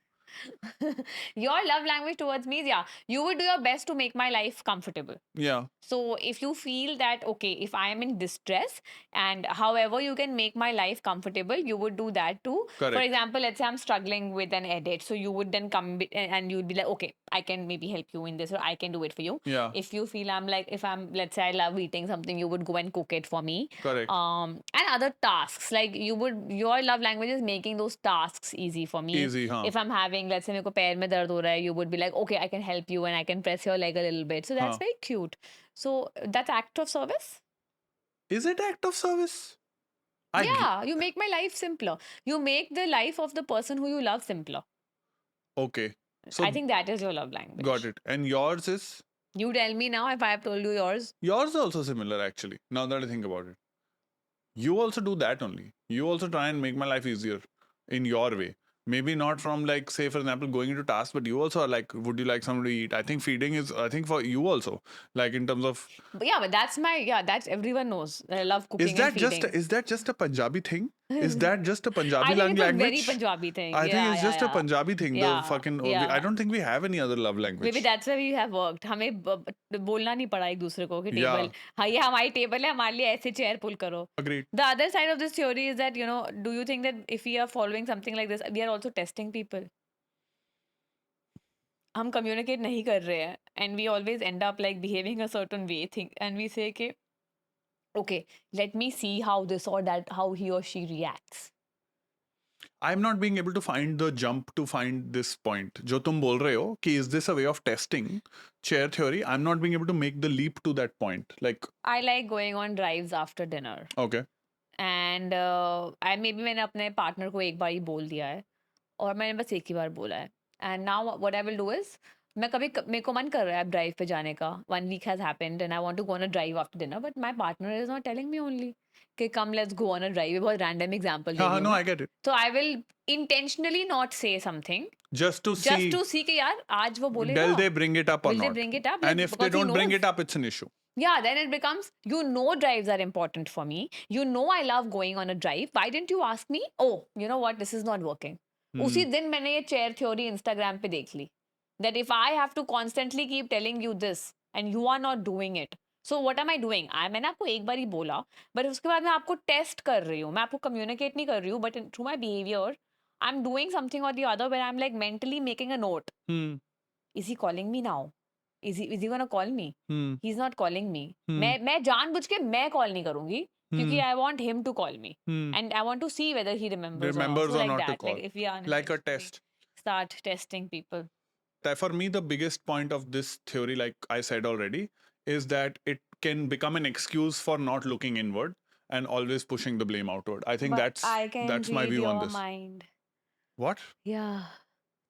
your love language towards me is, yeah, you would do your best to make my life comfortable. yeah. So if you feel that, okay, if I am in distress and however you can make my life comfortable, you would do that too. Correct. For example, let's say I'm struggling with an edit. So you would then come and you'd be like, okay, I can maybe help you in this, or I can do it for you. Yeah. If you feel let's say I love eating something, you would go and cook it for me. Correct. And other tasks, like your love language is making those tasks easy for me. Easy, huh? If I'm having, let's say मेरे को पैर में दर्द हो रहा है, you would be like, okay, I can help you and I can press your leg a little bit. So that's Huh. very cute. So that's act of service. Is it act of service? Yeah, you make my life simpler. You make the life of the person who you love simpler. Okay. So I think that is your love language. got it. And yours is? You tell me now if I have told you yours. Yours is also similar, actually. Now that I think about it, you also do that only. You also try and make my life easier in your way. Maybe not from, like, say, for example, going into tasks, but you also are like, would you like something to eat? I think feeding is, I think for you also, like in terms of. But yeah, but that's everyone knows. I love cooking Is that and feeding. is that just a Punjabi thing? Is that just a Punjabi I think it's a language? very Punjabi thing. I think it's just a Punjabi thing. Yeah, The fucking. yeah. I don't think we have any other love language. Maybe that's where we have worked. हमें बोलना नहीं पड़ा एक दूसरे को कि Yeah. Table, हाँ ये हमारी टेबल है, हमारे लिए ऐसे चेयर पुल करो. Agreed. The other side of this theory is that, do you think that if we are following something like this, we are also testing people? हम communicate नहीं कर रहे हैं, and we always end up like behaving a certain way, and we say कि, okay, let me see how this or that, how he or she reacts. I'm not being able to find the jump to find this point. जो तुम बोल रहे हो कि is this a way of testing chair theory? I'm not being able to make the leap to that point. Like, I like going on drives after dinner. okay. And maybe मैंने अपने partner को एक बार ही बोल दिया है, और मैंने बस एक ही बार बोला है. And now what I will do is, मेरे को मन कर रहा है अब ड्राइव पे जाने का. 1 week has happened and I want to go on a drive after dinner, but my partner is not telling me only कि come let's go on a drive. ये बहुत random example दे रही हूँ No, मैं. I get it. So I will intentionally not say something Just to see कि यार आज वो बोलेगा. will they bring it up or Will they not? bring it up? And if they Because he don't bring knows. it up, it's an issue. Yeah, then it becomes, drives are important for me. I love going on a drive. Why didn't you ask me? Oh, you know what? This is not working. उसी दिन मैंने ये chair theory Instagram पे देख ली. That if I have to constantly keep telling you this and you are not doing it, so what am I doing? मैंने आपको एक बार ही बोला, but उसके बाद मैं आपको test कर रही हूँ. मैं आपको communicate नहीं कर रही हूँ, but through my behavior, I'm doing something or the other where I'm like mentally making a note. Is he calling me now? Is he gonna call me? He's not calling me. मैं जानबूझ के मैं call नहीं करूँगी, क्योंकि I want him to call me, and I want to see whether he remembers or not. So or like not to that. call. Like if we are Like a test. Start testing people. For me, the biggest point of this theory, like I said already, is that it can become an excuse for not looking inward and always pushing the blame outward. I think But I can that's my read view on your this. mind. What? Yeah,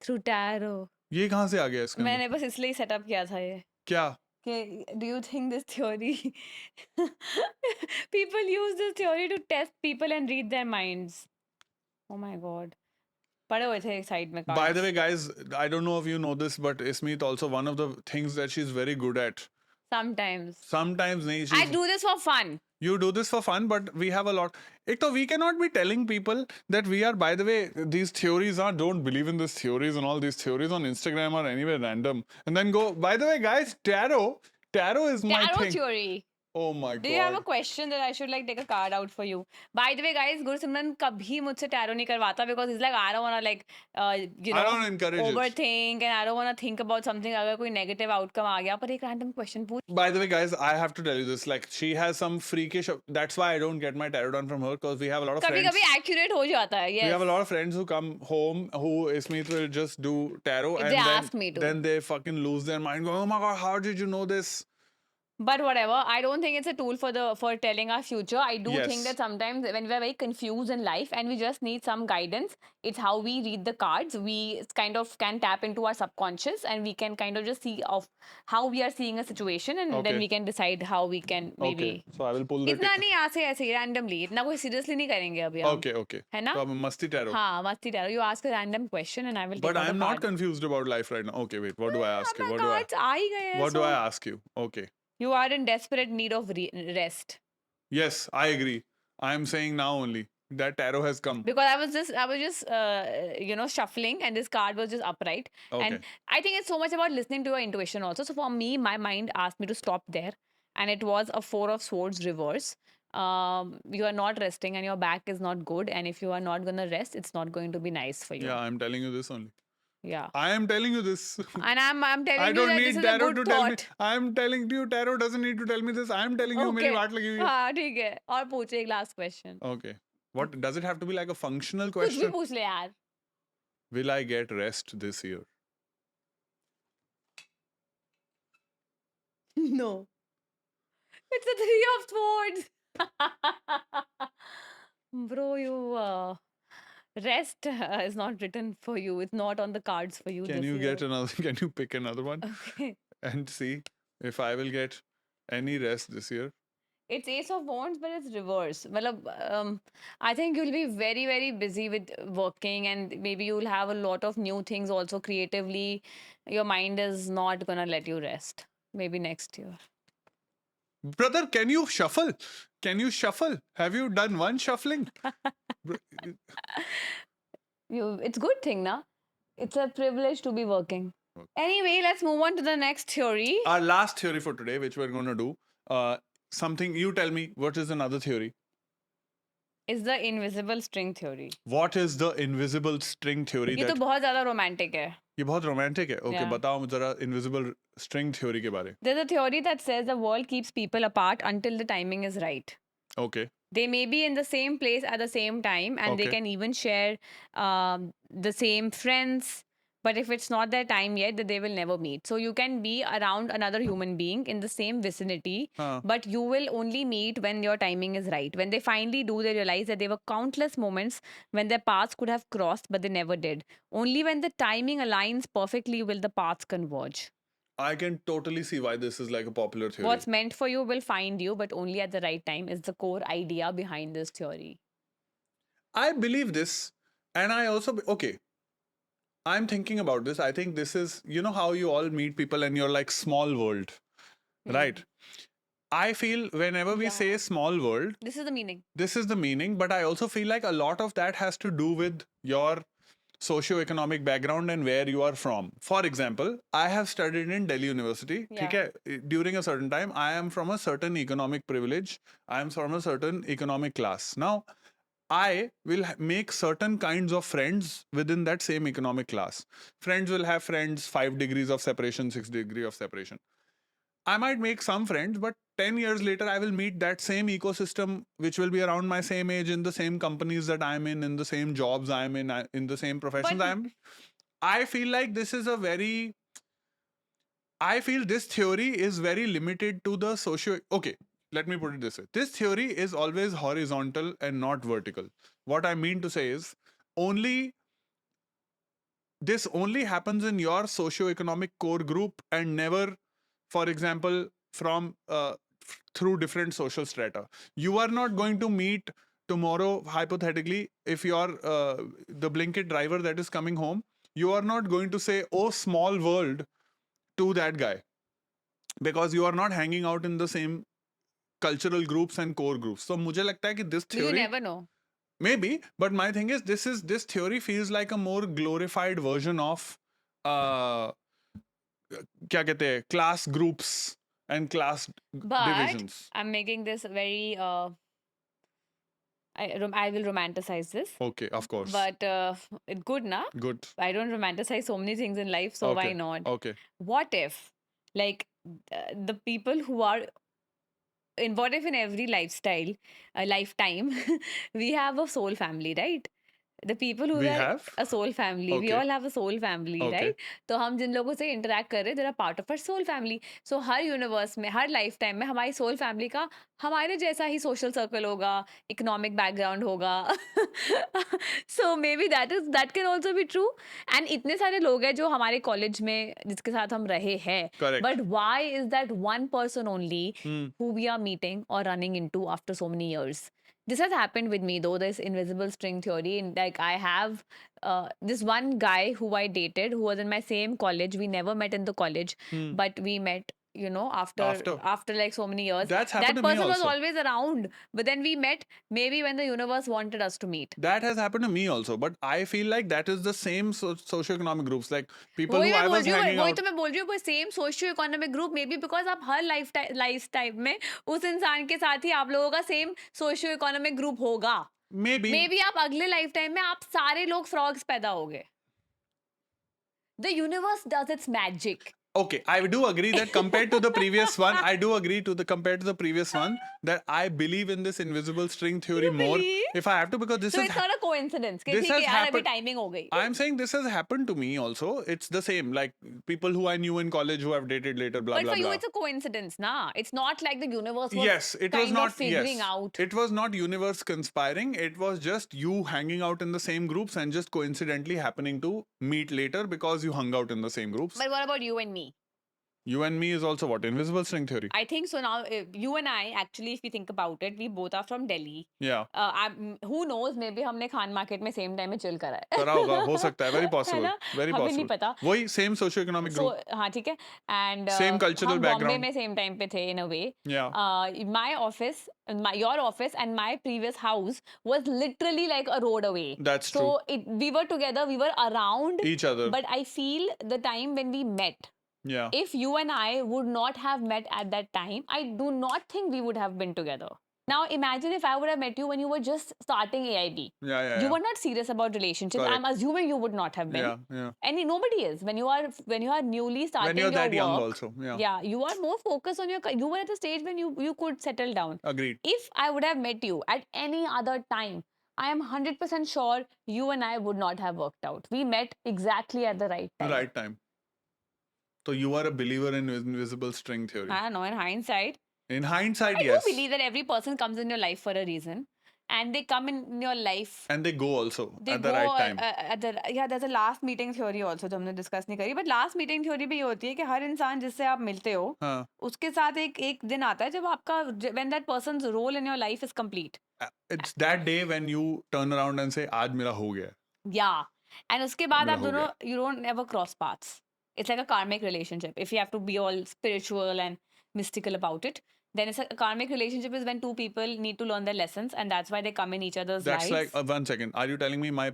through tarot. ये कहाँ से आ गया इसके अंदर? मैंने बस इसलिए setup किया था ये. क्या? Do you think this theory? People use this theory to test people and read their minds. Oh my god. पढ़े हुए थे side में. By the way, guys, I don't know if you know this, but Ismeet also one of the things that she's very good at. Sometimes. Sometimes nahi, I do this for fun. You do this for fun, but we have a lot. We cannot be telling people that we are, by the way, these theories are, don't believe in these theories and all these theories on Instagram or anywhere random. And then go, by the way, guys, tarot is my Tarot thing. theory. Oh my Do you have a God. question that I should like take a card out for you? By the way, guys, Gurusimran kabhi mujhse tarot nahi karwata because he's like, I don't want to like, I don't encourage it. overthink, and I don't want to think about something agar koi negative outcome aa gaya. Par ek random question पूछ. By the way, guys, I have to tell you this. Like, she has some freakish. That's why I don't get my tarot done from her, because we have a lot of कभी friends. कभी accurate हो जाता है. We Yes. have a lot of friends who come home who Ismeet will just do tarot, If and they then, ask me to. then they fucking lose their mind. Go, oh my God, how did you know this? But whatever, I don't think it's a tool for telling our future. I do Yes. think that sometimes when we're very confused in life and we just need some guidance, it's how we read the cards. We kind of can tap into our subconscious and we can kind of just see of how we are seeing a situation, and then Okay. we can decide how we can maybe. Okay, so I will pull the. इतना नहीं ऐसे ऐसे randomly, इतना कोई seriously नहीं करेंगे अभी हम. Okay, okay. है ना? So I'm Masti tarot. हाँ, मस्ती tarot. You ask a random question and I will take But out a I'm not card. confused about life right now. Okay, wait. What do I ask you? अब What do I? cards आ ही गए हैं, What do so I ask you? Okay. You are in desperate need of rest. Yes, I agree. I am saying now only that tarot has come. Because I was just shuffling and this card was just upright. Okay. And I think it's so much about listening to your intuition also. So for me, my mind asked me to stop there, and it was a Four of Swords reverse. You are not resting and your back is not good, and if you are not gonna rest, it's not going to be nice for you. Yeah, I'm telling you this only. Yeah. I am telling you this. And I'm telling I you don't that need this is a tarot good to tell me. thought. I'm telling you, tarot doesn't need to tell me this. I'm telling you, मेरी वाट लगी हुई है. हाँ ठीक है. और पूछ एक last question. Okay. What does it have to be like a functional कुछ भी question? पूछ ले यार. Will I get rest this year? No. It's a Three of Swords. Bro, rest is not written for you. It's not on the cards for you. Can this you year. get another? Can you pick another one Okay. and see if I will get any rest this year? It's Ace of Wands, but it's reverse. Well, I think you'll be very, very busy with working, and maybe you'll have a lot of new things also creatively. Your mind is not gonna let you rest. Maybe next year. Brother, can you shuffle? Can you shuffle? Have you done one shuffling? It's good thing, na? It's a privilege to be working. Okay. Anyway, let's move on to the next theory. Our last theory for today, which we're going to do, something, you tell me, what is another theory? Is the invisible string theory. What is the invisible string theory? ये तो बहुत ज़्यादा romantic है. ये बहुत romantic है. Okay, Yeah. बताओ मुझे जरा invisible string theory के बारे. There's a theory that says the world keeps people apart until the timing is right. Okay. They may be in the same place at the same time, and they Okay. can even share the same friends. But if it's not their time yet, then they will never meet. So you can be around another human being in the same vicinity, Huh. but you will only meet when your timing is right. When they finally do, they realize that there were countless moments when their paths could have crossed, but they never did. Only when the timing aligns perfectly will the paths converge. I can totally see why this is like a popular theory. What's meant for you will find you, but only at the right time is the core idea behind this theory. I believe this, and I also okay. I'm thinking about this. I think this is, you know how you all meet people and you're like small world, right? I feel whenever we say small world, This is the meaning. this is the meaning, but I also feel like a lot of that has to do with your socio-economic background and where you are from. For example, I have studied in Delhi University. ठीक है? During a certain time, I am from a certain economic privilege. I am from a certain economic class. Now, I will make certain kinds of friends within that same economic class. Friends will have friends, 5 degrees of separation, 6 degrees of separation. I might make some friends, but 10 years later, I will meet that same ecosystem, which will be around my same age, in the same companies that I'm in the same jobs I'm in the same professions I'm in. I feel like this is a very, I feel this theory is very limited to the socio. Okay, let me put it this way. This theory is always horizontal and not vertical. What I mean to say is this only happens in your socio-economic core group and never, for example, from through different social strata. You are not going to meet tomorrow, hypothetically, if you're the Blinkit driver that is coming home, you are not going to say, oh, small world, to that guy, because you are not hanging out in the same cultural groups and core groups. So मुझे लगता है कि this But you theory never know. maybe, but my thing is this theory feels like a more glorified version of uh क्या कहते हैं class groups and class But divisions. I'm making this very I will romanticize this. Okay, of course. But it's good, na? Good. I don't romanticize so many things in life, so why Okay. not? Okay. What if, like, the people who are in what if in every lifetime, we have a soul family, right? The people who We are have? a soul family, we Okay. all have a soul family, Okay. right? तो हम जिन लोगों से interact कर रहे हैं, they're a part of our soul family. So her universe में, हर lifetime में हमारी soul family का हमारे जैसा ही social circle होगा, economic background होगा. So maybe that can also be true. And इतने सारे लोग हैं जो हमारे college में जिसके साथ हम रहे हैं. Correct. But why is that one person only Hmm. who we are meeting or running into after so many years? This has happened with me though, this invisible string theory. And like I have this one guy who I dated who was in my same college. We never met in the college, Hmm. but we met, you know, after like so many years. That's happened That to me person was also. always around, but then we met maybe when the universe wanted us to meet. That has happened to me also, but I feel like that is the same socioeconomic groups, like people वही who मैं I बोल was रही हूँ, hanging वही out. तो मैं बोल रही हूँ, कोई same socio economic group may be because आप हर लाइफ टाइप में उस इंसान के साथ ही आप लोगों का सेम सोशियो इकोनॉमिक ग्रुप होगा. Maybe. मे बी आप अगले लाइफ टाइम में आप सारे लोग फ्रॉग्स पैदा होगे. The universe does its magic. Okay, I do agree that compared to the previous one, I do agree to the compared to the previous one that I believe in this invisible string theory You more. believe? If I have to, because this So is it's not a coincidence. कि this ठीक है has यार अभी happened. Timing हो गई. I'm saying this has happened to me also. It's the same, like people who I knew in college who have dated later, blah But blah for you, blah. it's a coincidence, nah. It's not like the universe was Yes, it was kind not of figuring yes. out. It was not universe conspiring. It was just you hanging out in the same groups and just coincidentally happening to meet later because you hung out in the same groups. But what about you and me? You and me is also what? Invisible string theory. I think so now. You and I, actually, if you think about it, we both are from Delhi. Yeah. Who knows? Maybe हमने Khan market में same time में chill करा है. करा होगा, हो सकता है, very है possible, ना? very हमें नहीं possible. पता. वही same socio-economic So group. हाँ ठीक है. And Same cultural हम बॉम्बे background. में सेम टाइम पे थे in a way. Yeah. My office, your office, and my previous house was literally like a road away. That's So true. we were together. We were around Each other. But I feel the time when we met. Yeah. If you and I would not have met at that time, I do not think we would have been together. Now imagine if I would have met you when you were just starting AIB. Yeah. You were not serious about relationships. Correct. I'm assuming you would not have been. Yeah. And nobody is. When you are newly starting When you're your that young work, also. Yeah. yeah, you are more focused on you were at the stage when you could settle down. Agreed. If I would have met you at any other time, I am 100% sure you and I would not have worked out. We met exactly at the right time. Right time. So you are a believer in invisible string theory. I don't know, in hindsight. In hindsight, I yes. do believe that every person comes in your life for a reason. And they come in your life. And they go also They at the go right time. there's a last meeting theory also जो हमने discuss नहीं करी. But last meeting theory भी ये होती है कि हर इंसान जिससे आप मिलते हो, हाँ. उसके साथ एक दिन आता है जब आपका when that person's role in your life is complete. It's that day when you turn around and say, आज मेरा हो गया. Yeah. And उसके बाद मेरा आप हो दोनों गया. you don't ever cross paths. It's like a karmic relationship. If you have to be all spiritual and mystical about it, then it's a karmic relationship is when two people need to learn their lessons, and that's why they come in each other's That's lives. like, 1 second. Are you telling me my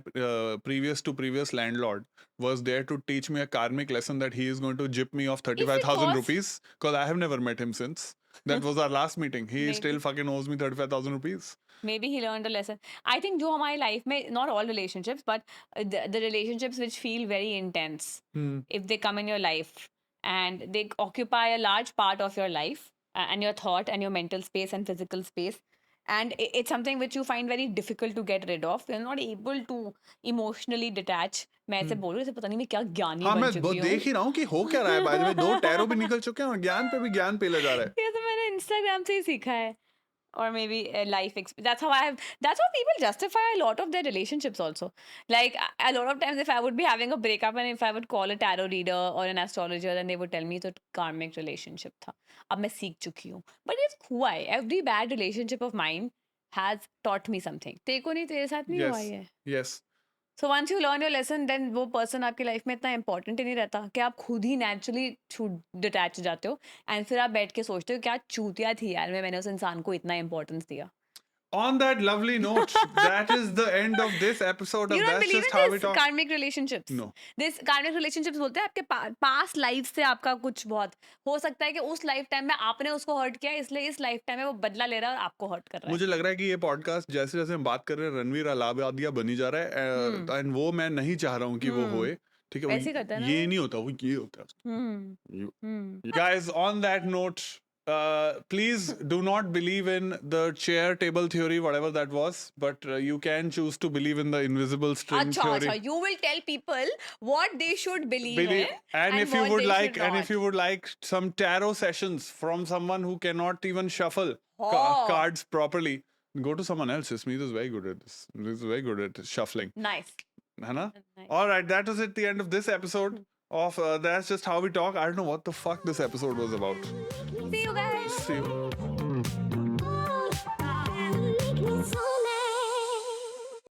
previous landlord was there to teach me a karmic lesson that he is going to gyp me of 35,000 was- rupees? Because I have never met him since. That was our last meeting. He Maybe. still fucking owes me 35,000 rupees. Maybe he learned a lesson. I think जो हमारी life में, not all relationships, but the relationships which feel very intense, if they come in your life and they occupy a large part of your life and your thought and your mental space and physical space, and it's something which you find very difficult to get rid of. You're not able to emotionally detach. मैं ऐसे बोल रही हूँ, पता नहीं मैं क्या ज्ञानी हाँ, बन मैं चुकी हूँ. देख ही रहा हूँ कि हो क्या रहा है. बाद में 2 टैरो भी निकल चुके हैं और ज्ञान पे भी ज्ञान पेला जा रहा है. ये तो मैंने Instagram से ही सीखा है. Or maybe a life experience. That's how people justify a lot of their relationships also. Like a lot of times if I would be having a breakup and if I would call a tarot reader or an astrologer, then they would tell me that karmic relationship था. अब मैं सीख चुकी हूँ. But it's हुआ है. Every bad relationship of mine has taught me something. तेरे को नहीं, तेरे साथ नहीं हुआ Yes. है. Yes. So once you learn your lesson then वो पर्सन आपकी लाइफ में इतना इंपॉर्टेंट ही नहीं रहता कि आप खुद ही नेचुरली छूट डिटैच हो जाते हो एंड फिर आप बैठ के सोचते हो क्या चूतिया थी यार मैंने उस इंसान को इतना इंपॉर्टेंस दिया. On that lovely note, that is the end of this episode You of don't That's believe Just in How We this Talk. karmic relationships? No. This karmic relationships बोलते हैं आपके पास्ट लाइफ से आपका कुछ बहुत हो सकता है कि उस लाइफ टाइम में आपने उसको हर्ट किया इसलिए इस लाइफ टाइम में वो बदला ले रहा है और आपको हर्ट कर रहा है. मुझे लग रहा है कि ये पॉडकास्ट जैसे जैसे हम बात कर रहे हैं रणवीर अलाहाबादिया बनी जा रहा है एंड वो मैं नहीं चाह रहा हूँ कि वो होए. ठीक है, ऐसे ही करता है ना ये वो. नहीं होता, वो ये होता है. हम्म. हम्म. Guys, on that note, please do not believe in the chair table theory, whatever that was, but you can choose to believe in the invisible string अच्छा theory. अच्छा you will tell people what they should believe Believe, in and if you what would they like, should and if not. you would like some tarot sessions from someone who cannot even shuffle Oh. cards properly, go to someone else. Smith is very good at this. He's very good at shuffling. Nice. Hana? Nice. All right, that was at the end of this episode of That's Just How We Talk. I don't know what the fuck this episode was about. See you guys. See you.